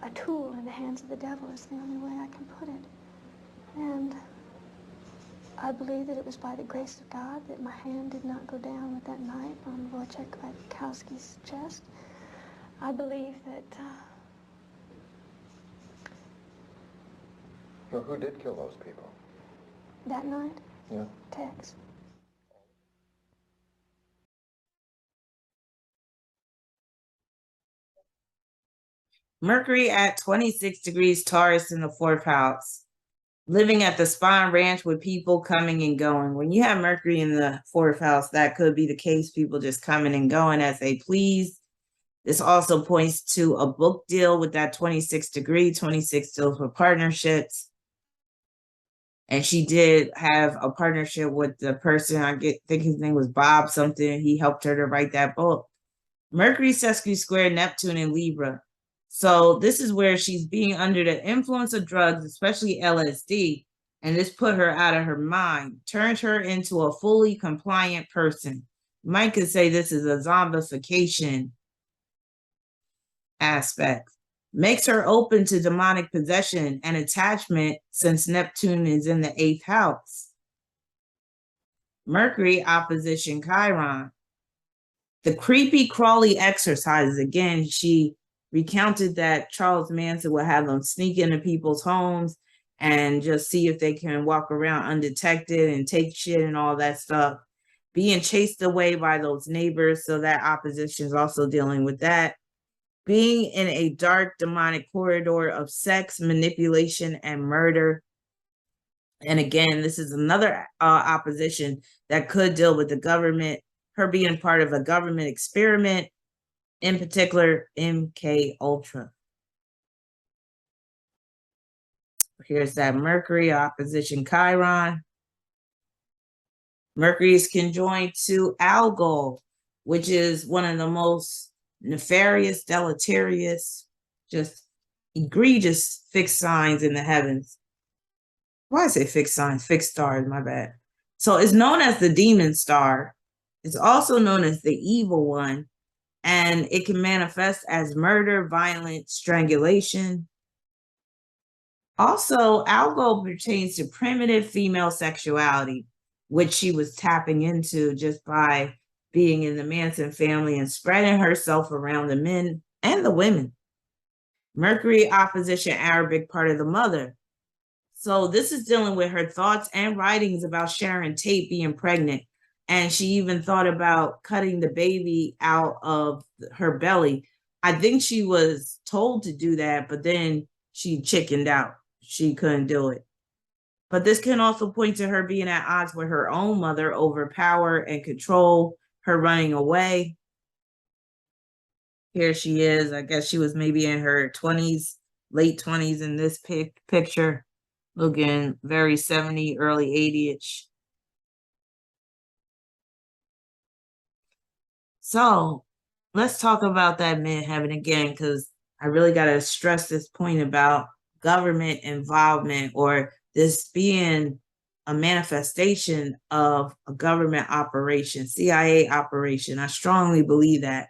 a tool in the hands of the devil, is the only way I can put it. And I believe that it was by the grace of God that my hand did not go down with that knife on Wojciech Kwiatkowski's chest. I believe that... Well, who did kill those people? that night? Yeah. Tex. Mercury at 26 degrees Taurus in the 4th house. Living at the Spahn Ranch with people coming and going. When you have Mercury in the 4th house, that could be the case. People just coming and going as they please. This also points to a book deal with that 26 degree. 26 deals with partnerships. And she did have a partnership with the person, think his name was Bob something. He helped her to write that book. Mercury sesqui square Neptune in Libra. So this is where she's being under the influence of drugs, especially LSD, and this put her out of her mind, turned her into a fully compliant person. You might could say this is a zombification aspect. Makes her open to demonic possession and attachment since Neptune is in the 8th house. Mercury opposition Chiron. The creepy crawly exercises. Again, she recounted that Charles Manson would have them sneak into people's homes and just see if they can walk around undetected and take shit and all that stuff. Being chased away by those neighbors, so that opposition is also dealing with that. Being in a dark demonic corridor of sex, manipulation, and murder. And again, this is another opposition that could deal with the government, her being part of a government experiment, in particular, MK Ultra. Here's that Mercury opposition Chiron. Mercury is conjoined to Algol, which is one of the most nefarious, deleterious, just egregious fixed signs in the heavens. Why I say fixed signs? Fixed stars, my bad. So it's known as the demon star. It's also known as the evil one. And it can manifest as murder, violence, strangulation. Also, Algol pertains to primitive female sexuality, which she was tapping into just by being in the Manson family and spreading herself around the men and the women. Mercury opposition Arabic part of the mother. So this is dealing with her thoughts and writings about Sharon Tate being pregnant. And she even thought about cutting the baby out of her belly. I think she was told to do that, but then she chickened out. She couldn't do it. But this can also point to her being at odds with her own mother over power and control, her running away. Here she is. I guess she was maybe in her 20s, late 20s in this picture. Looking very 70, early 80-ish. So let's talk about that midheaven again, because I really got to stress this point about government involvement, or this being a manifestation of a government operation, CIA operation. I strongly believe that.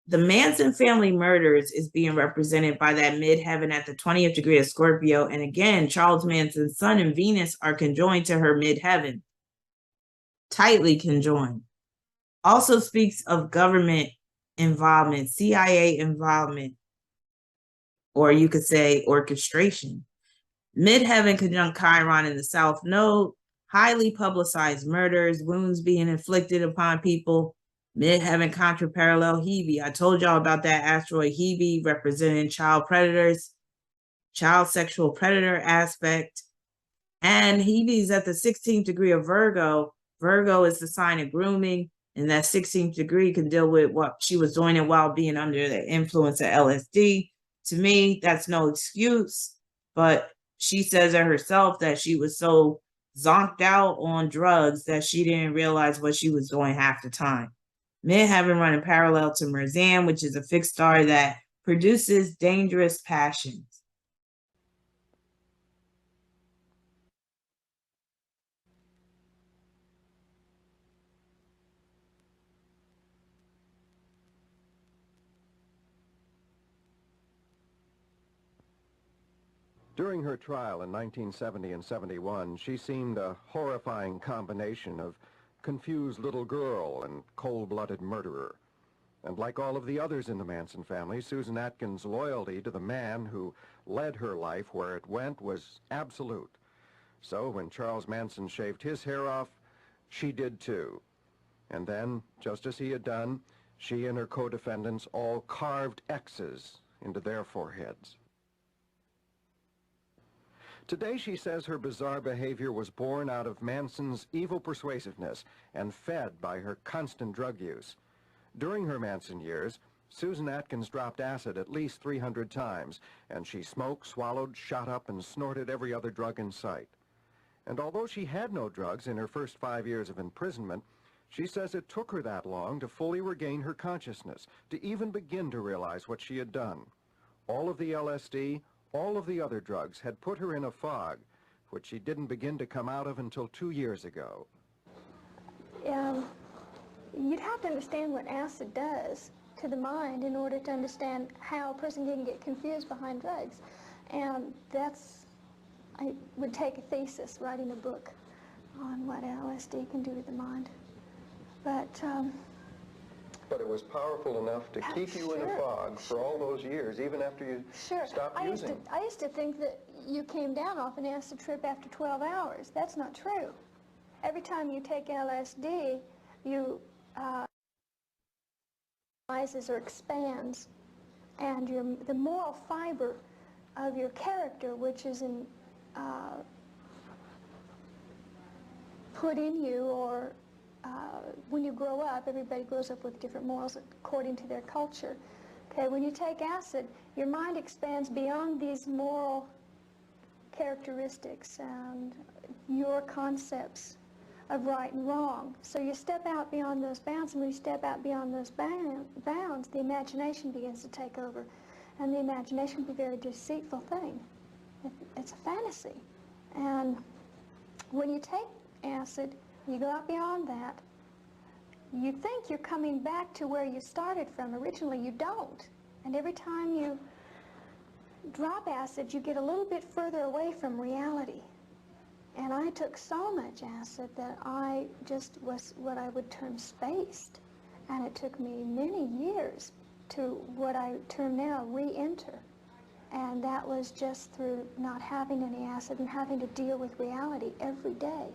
The Manson Family Murders is being represented by that midheaven at the 20th degree of Scorpio. And again, Charles Manson's Sun and Venus are conjoined to her midheaven, tightly conjoined. Also speaks of government involvement, CIA involvement, or you could say orchestration. Midheaven conjunct Chiron in the South Node, highly publicized murders, wounds being inflicted upon people. Midheaven contra parallel Hebe. I told y'all about that asteroid Hebe representing child predators, child sexual predator aspect. And Hebe is at the 16th degree of Virgo. Virgo is the sign of grooming, And that 16th degree can deal with what she was doing it while being under the influence of LSD. To me, that's no excuse. But she says it herself that she was so zonked out on drugs that she didn't realize what she was doing half the time. Men have been running parallel to Merzan, which is a fixed star that produces dangerous passions. During her trial in 1970 and 71, she seemed a horrifying combination of confused little girl and cold-blooded murderer. And like all of the others in the Manson family, Susan Atkins' loyalty to the man who led her life where it went was absolute. So when Charles Manson shaved his hair off, she did too. And then, just as he had done, she and her co-defendants all carved X's into their foreheads. Today, she says her bizarre behavior was born out of Manson's evil persuasiveness and fed by her constant drug use. During her Manson years, Susan Atkins dropped acid at least 300 times, and she smoked, swallowed, shot up, and snorted every other drug in sight. And although she had no drugs in her first 5 years of imprisonment, she says it took her that long to fully regain her consciousness, to even begin to realize what she had done. All of the LSD, all of the other drugs had put her in a fog, which she didn't begin to come out of until 2 years ago. You'd have to understand what acid does to the mind in order to understand how a person can get confused behind drugs. And I would take a thesis, writing a book on what LSD can do to the mind. But it was powerful enough to keep you in a fog for all those years, even after you stopped using. I used to think that you came down off an acid trip after 12 hours. That's not true. Every time you take LSD, you rises or expands, and the moral fiber of your character, which is put in you, or when you grow up, everybody grows up with different morals according to their culture. Okay, when you take acid, your mind expands beyond these moral characteristics and your concepts of right and wrong. So you step out beyond those bounds, and when you step out beyond those bounds, the imagination begins to take over. And the imagination can be a very deceitful thing. It's a fantasy. And when you take acid, you go out beyond that, you think you're coming back to where you started from. Originally, you don't. And every time you drop acid, you get a little bit further away from reality. And I took so much acid that I just was what I would term spaced. And it took me many years to what I term now re-enter. And that was just through not having any acid and having to deal with reality every day.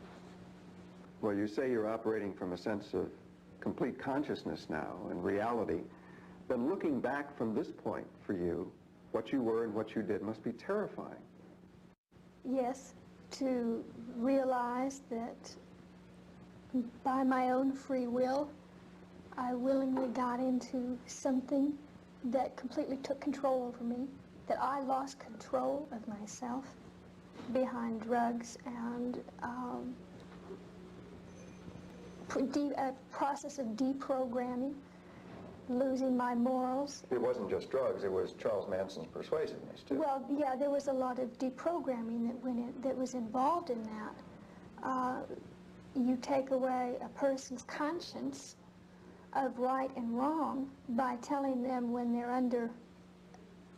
Well, you say you're operating from a sense of complete consciousness now and reality. Then looking back from this point for you, what you were and what you did must be terrifying. Yes, to realize that by my own free will, I willingly got into something that completely took control over me, that I lost control of myself behind drugs and a process of deprogramming, losing my morals. It wasn't just drugs, it was Charles Manson's persuasiveness, too. Well, yeah, there was a lot of deprogramming that was involved in that. You take away a person's conscience of right and wrong by telling them when they're under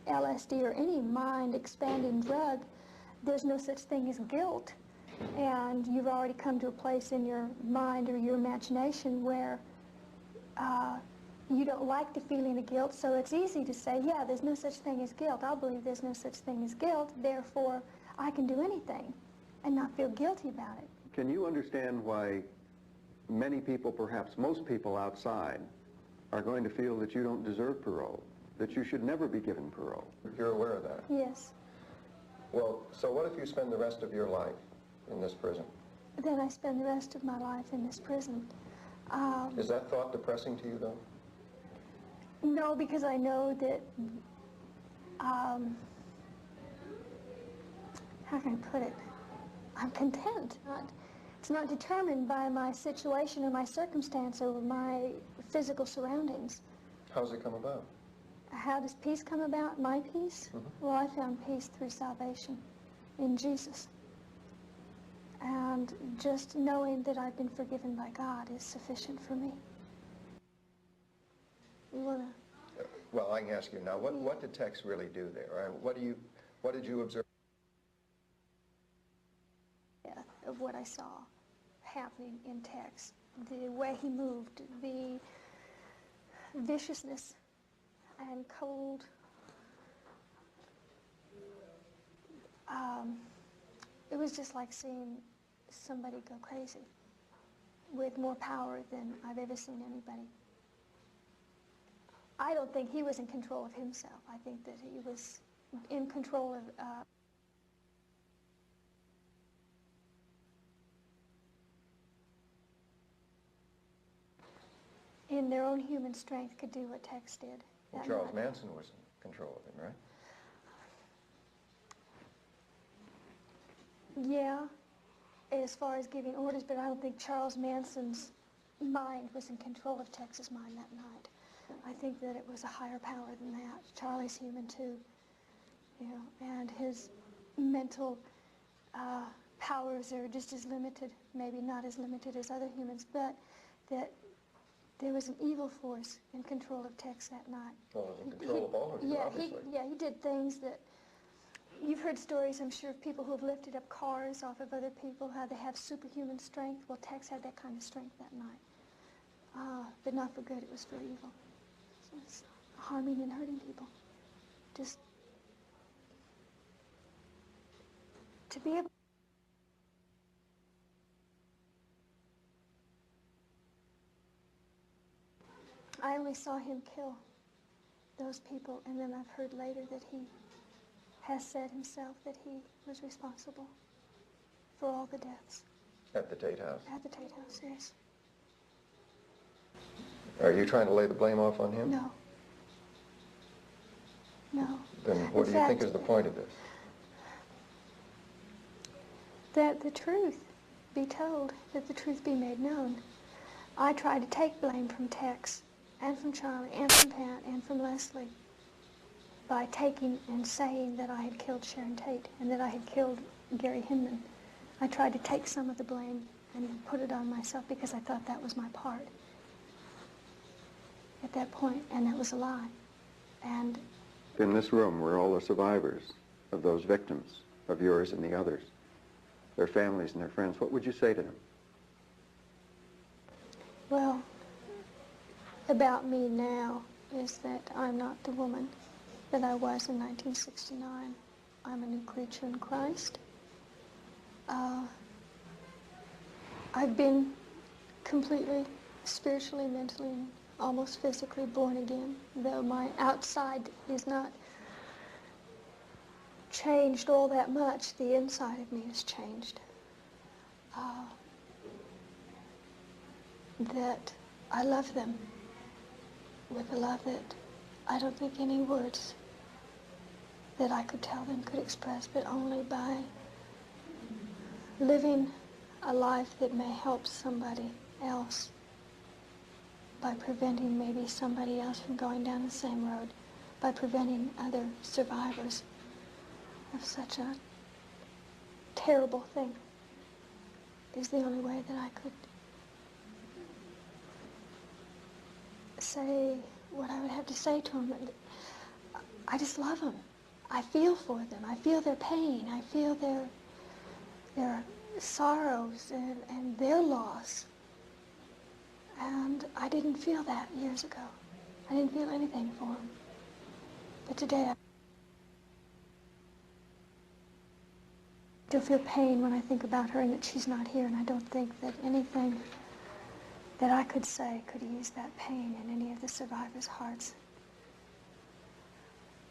LSD or any mind-expanding drug, there's no such thing as guilt. And you've already come to a place in your mind or your imagination where you don't like the feeling of guilt, so it's easy to say, yeah, there's no such thing as guilt. I'll believe there's no such thing as guilt, therefore I can do anything and not feel guilty about it. Can you understand why many people, perhaps most people outside, are going to feel that you don't deserve parole, that you should never be given parole? You're aware of that? Yes. Well, so what if you spend the rest of your life in this prison? Then I spend the rest of my life in this prison. Is that thought depressing to you, though? No, because I know that, how can I put it? I'm content. It's not determined by my situation or my circumstance or my physical surroundings. How's it come about? How does peace come about? My peace? Mm-hmm. Well, I found peace through salvation in Jesus. And just knowing that I've been forgiven by God is sufficient for me. You want to? Well, I can ask you now, what did Tex really do there? What did you observe? Yeah, of what I saw happening in Tex, the way he moved, the viciousness and cold, it was just like seeing somebody go crazy with more power than I've ever seen anybody. I don't think he was in control of himself. I think that he was in control of in their own human strength could do what Tex did. Well, Charles Manson was in control of him, right? Yeah, as far as giving orders, but I don't think Charles Manson's mind was in control of Tex's mind that night. I think that it was a higher power than that. Charlie's human too, you know, and his mental powers are just as limited, maybe not as limited as other humans, but that there was an evil force in control of Tex that night. Well, in control of all of you, obviously. He did things that, you've heard stories, I'm sure, of people who have lifted up cars off of other people, how they have superhuman strength. Well, Tex had that kind of strength that night. But not for good, it was for evil. So it's harming and hurting people. Just to be able I only saw him kill those people, and then I've heard later that he has said himself that he was responsible for all the deaths. At the Tate House? At the Tate House, yes. Are you trying to lay the blame off on him? No. No. Then what do you think is the point of this? That the truth be told, that the truth be made known. I tried to take blame from Tex, and from Charlie, and from Pat, and from Leslie, by taking and saying that I had killed Sharon Tate and that I had killed Gary Hinman. I tried to take some of the blame and put it on myself because I thought that was my part at that point, and that was a lie. And in this room were all the survivors of those victims, of yours and the others, their families and their friends. What would you say to them? well, about me now is that I'm not the woman that I was in 1969. I'm a new creature in Christ. I've been completely spiritually, mentally, and almost physically born again, though my outside is not changed all that much. The inside of me has changed. That I love them with a love that I don't think any words that I could tell them could express, but only by living a life that may help somebody else, by preventing maybe somebody else from going down the same road, by preventing other survivors of such a terrible thing, is the only way that I could say what I would have to say to them. I just love them. I feel for them. I feel their pain. I feel their sorrows and their loss. And I didn't feel that years ago. I didn't feel anything for them. But today I still feel pain when I think about her and that she's not here, and I don't think that anything that I could say could ease that pain in any of the survivors' hearts.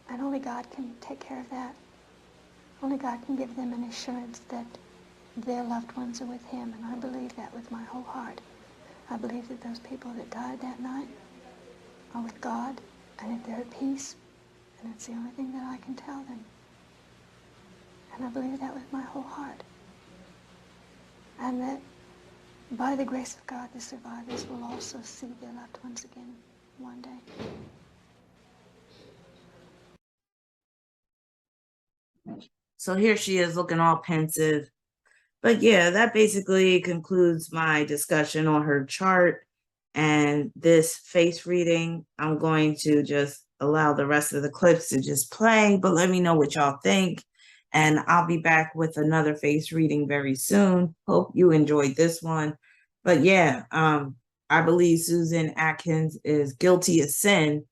And only God can take care of that. Only God can give them an assurance that their loved ones are with Him, and I believe that with my whole heart. I believe that those people that died that night are with God, and that they're at peace, and that's the only thing that I can tell them. And I believe that with my whole heart. And that by the grace of God, the survivors will also see their loved ones again one day. So here she is looking all pensive. But yeah, that basically concludes my discussion on her chart and this face reading. I'm going to just allow the rest of the clips to just play, but let me know what y'all think. And I'll be back with another face reading very soon. Hope you enjoyed this one. But yeah, I believe Susan Atkins is guilty of sin,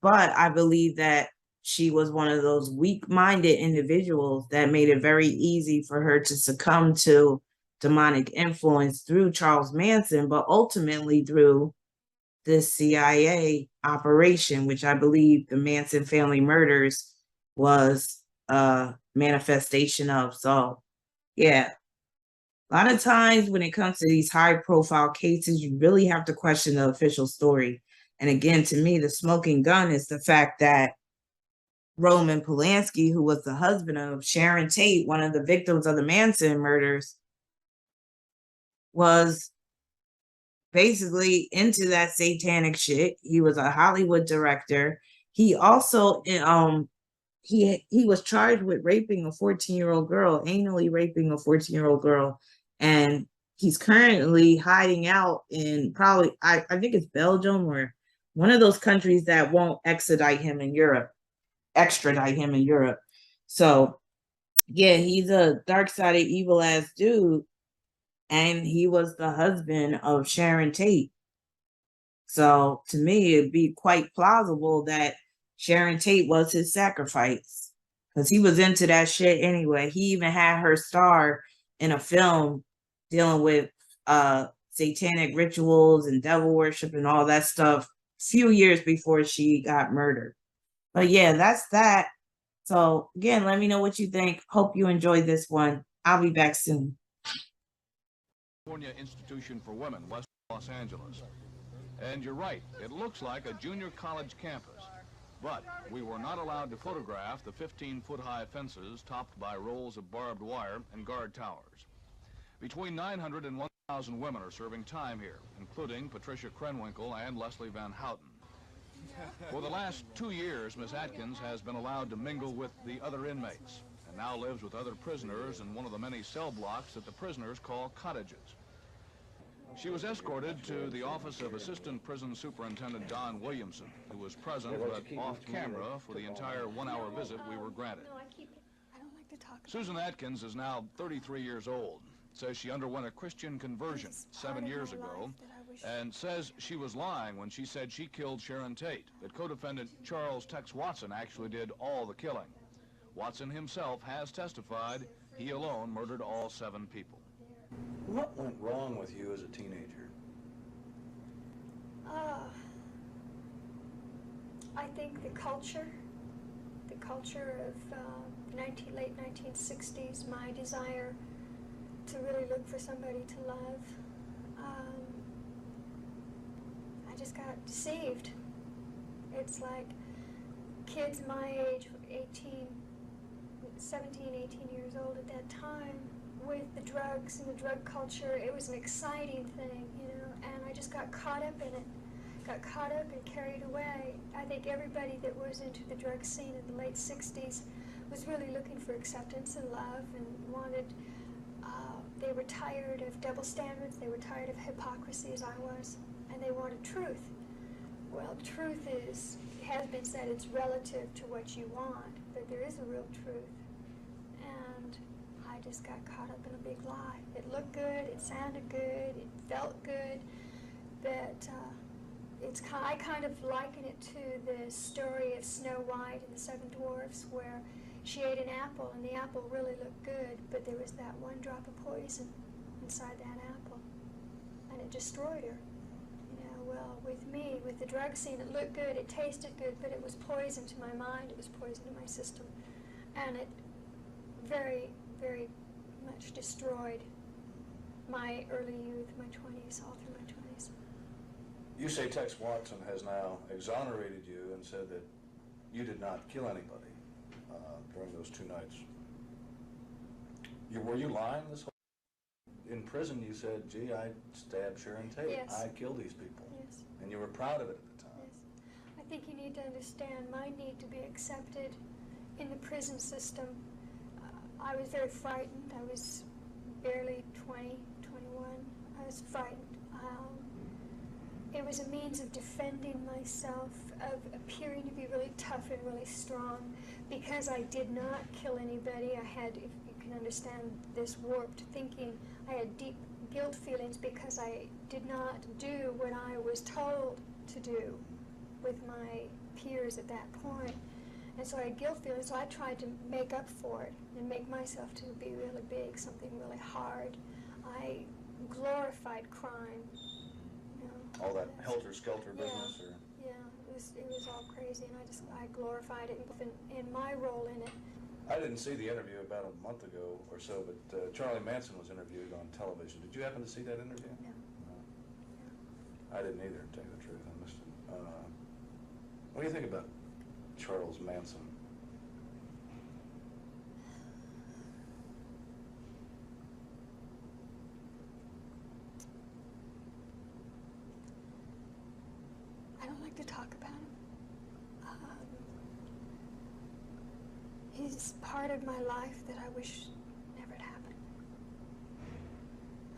but I believe that she was one of those weak-minded individuals that made it very easy for her to succumb to demonic influence through Charles Manson, but ultimately through this CIA operation, which I believe the Manson Family Murders was a manifestation of. So, yeah. A lot of times when it comes to these high-profile cases, you really have to question the official story. And again, to me, the smoking gun is the fact that Roman Polanski, who was the husband of Sharon Tate, one of the victims of the Manson murders, was basically into that satanic shit. He was a Hollywood director. He also he was charged with raping a 14-year-old girl, anally raping a 14-year-old girl, and he's currently hiding out in probably I think it's Belgium or one of those countries that won't extradite him in Europe. So yeah, he's a dark-sided evil ass dude, and he was the husband of Sharon Tate. So to me, it'd be quite plausible that Sharon Tate was his sacrifice, because he was into that shit anyway. He even had her star in a film dealing with satanic rituals and devil worship and all that stuff a few years before she got murdered. But yeah, that's that. So again, let me know what you think. Hope you enjoyed this one. I'll be back soon. California Institution for Women, West Los Angeles. And you're right, it looks like a junior college campus. But we were not allowed to photograph the 15-foot-high fences topped by rolls of barbed wire and guard towers. Between 900 and 1,000 women are serving time here, including Patricia Krenwinkel and Leslie Van Houten. For the last 2 years, Miss Atkins has been allowed to mingle with the other inmates and now lives with other prisoners in one of the many cell blocks that the prisoners call cottages. She was escorted to the office of Assistant Prison Superintendent Don Williamson, who was present but off camera for the entire 1-hour visit we were granted. I don't like to talk about Susan Atkins is now 33 years old, says she underwent a Christian conversion 7 years ago, and says she was lying when she said she killed Sharon Tate, that co-defendant Charles Tex Watson actually did all the killing. Watson himself has testified he alone murdered all 7 people. What went wrong with you as a teenager? I think the culture of late 1960s, my desire to really look for somebody to love. I just got deceived. It's like kids my age, 17, 18 years old at that time, with the drugs and the drug culture, it was an exciting thing, you know, and I just got caught up in it. Got caught up and carried away. I think everybody that was into the drug scene in the late 60s was really looking for acceptance and love and wanted, they were tired of double standards, they were tired of hypocrisy as I was, and they wanted truth. Well, truth has been said it's relative to what you want, but there is a real truth. And I just got caught up in a big lie. It looked good, it sounded good, it felt good, but I kind of liken it to the story of Snow White and the 7 Dwarfs, where she ate an apple and the apple really looked good, but there was that one drop of poison inside that apple, and it destroyed her. You know, well, with me, with the drug scene, it looked good, it tasted good, but it was poison to my mind, it was poison to my system, and it very, very much destroyed my early youth, my 20s, all through my 20s. You say Tex Watson has now exonerated you and said that you did not kill anybody during those 2 nights. Were you lying this whole in prison? You said, gee, I stabbed Sharon Tate. Yes. I killed these people. Yes. And you were proud of it at the time. Yes. I think you need to understand my need to be accepted in the prison system. I was very frightened. I was barely 20, 21. I was frightened. It was a means of defending myself, of appearing to be really tough and really strong. Because I did not kill anybody, I had, if you can understand this warped thinking, I had deep guilt feelings because I did not do what I was told to do with my peers at that point. And so I had guilt feelings, so I tried to make up for it and make myself to be really big, something really hard. I glorified crime. All that helter-skelter business? Or? Yeah, it was all crazy, and I glorified it in my role in it. I didn't see the interview about a month ago or so, but Charlie Manson was interviewed on television. Did you happen to see that interview? No. No. I didn't either, to tell you the truth. I missed it. What do you think about Charles Manson? I don't like to talk about him. He's part of my life that I wish never had happened.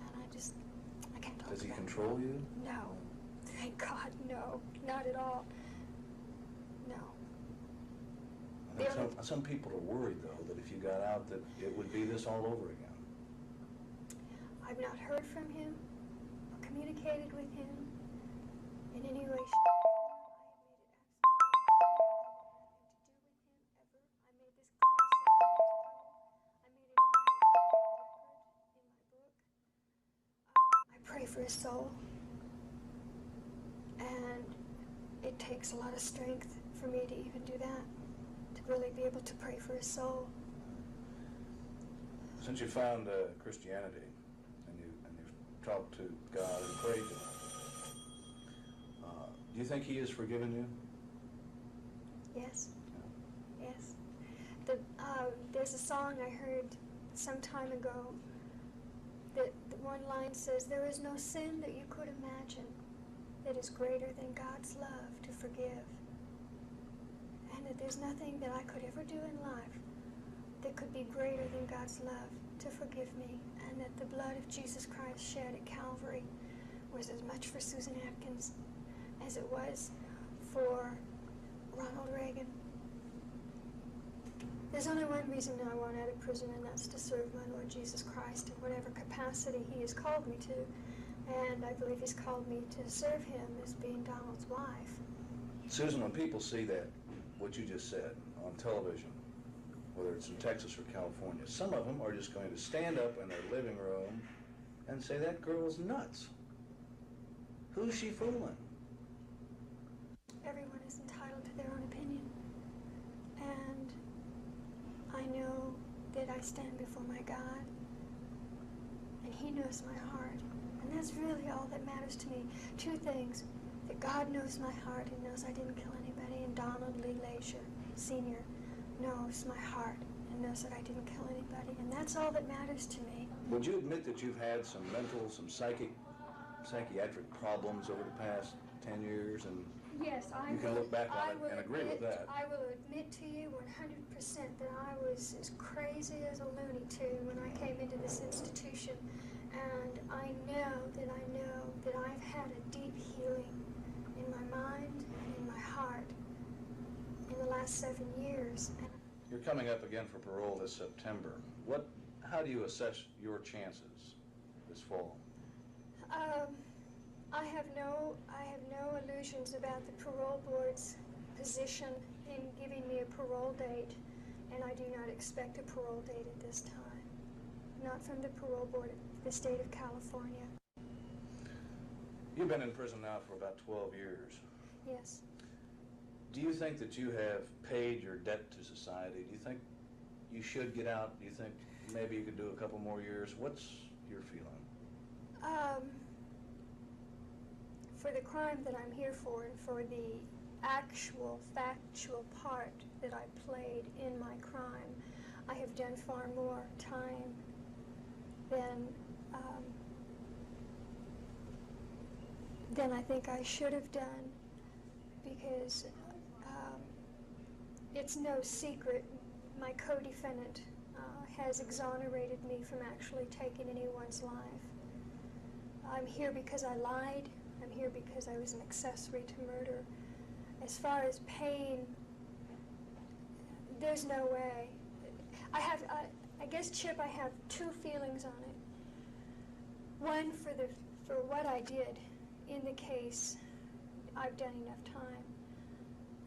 And I can't talk about him. Does he control you? No. Thank God, no. Not at all. No. I think some people are worried, though, that if you got out, that it would be this all over again. I've not heard from him or communicated with him in any way, shape, or form. I have made it absolutely nothing to do with him ever. I made it a public record in my book. I pray for his soul, and it takes a lot of strength for me to even do that, to really be able to pray for his soul. Since you found Christianity and you've talked to God and prayed to him, do you think he has forgiven you? Yes. Yes. There's a song I heard some time ago that the one line says, "There is no sin that you could imagine that is greater than God's love to forgive." And that there's nothing that I could ever do in life that could be greater than God's love to forgive me. And that the blood of Jesus Christ shed at Calvary was as much for Susan Atkins as it was for Ronald Reagan. There's only one reason I want out of prison, and that's to serve my Lord Jesus Christ in whatever capacity he has called me to. And I believe he's called me to serve him as being Donald's wife. Susan, when people see that, what you just said on television, whether it's in Texas or California, some of them are just going to stand up in their living room and say, that girl's nuts. Who's she fooling? Everyone is entitled to their own opinion. And I know that I stand before my God, and he knows my heart. And that's really all that matters to me. Two things: that God knows my heart and knows I didn't kill anybody, and Donald Lee Leisure, Sr., knows my heart and knows that I didn't kill anybody. And that's all that matters to me. Would you admit that you've had some mental, some psychiatric problems over the past 10 years? And yes, you can look back on it and agree with that. I will admit to you 100% that I was as crazy as a Looney Tune when I came into this institution. And I know that I've had a deep healing in my mind and in my heart in the last 7 years. You're coming up again for parole this September. How do you assess your chances this fall? I have no illusions about the parole board's position in giving me a parole date, and I do not expect a parole date at this time. Not from the parole board of the state of California. You've been in prison now for about 12 years. Yes. Do you think that you have paid your debt to society? Do you think you should get out? Do you think maybe you could do a couple more years? What's your feeling? For the crime that I'm here for and for the actual, factual part that I played in my crime, I have done far more time than I think I should have done, because it's no secret my co-defendant has exonerated me from actually taking anyone's life. I'm here because I lied. I'm here because I was an accessory to murder. As far as pain, there's no way. I guess, Chip, I have two feelings on it. One, for what I did in the case, I've done enough time.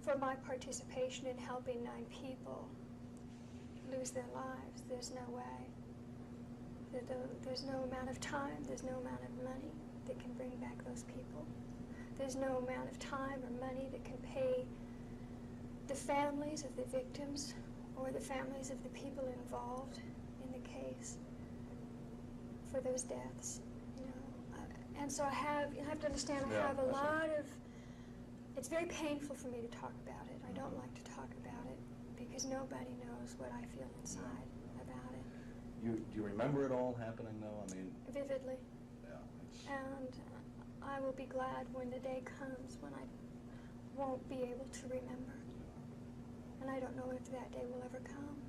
For my participation in helping 9 people lose their lives, there's no way. There's no amount of time, there's no amount of money that can bring back those people. There's no amount of time or money that can pay the families of the victims or the families of the people involved in the case for those deaths. And so you have to understand, I have a lot of, it's very painful for me to talk about it. I don't like to talk about it because nobody knows what I feel inside about it. Do you remember it all happening, though? I mean... Vividly. Yeah. And I will be glad when the day comes when I won't be able to remember. And I don't know if that day will ever come.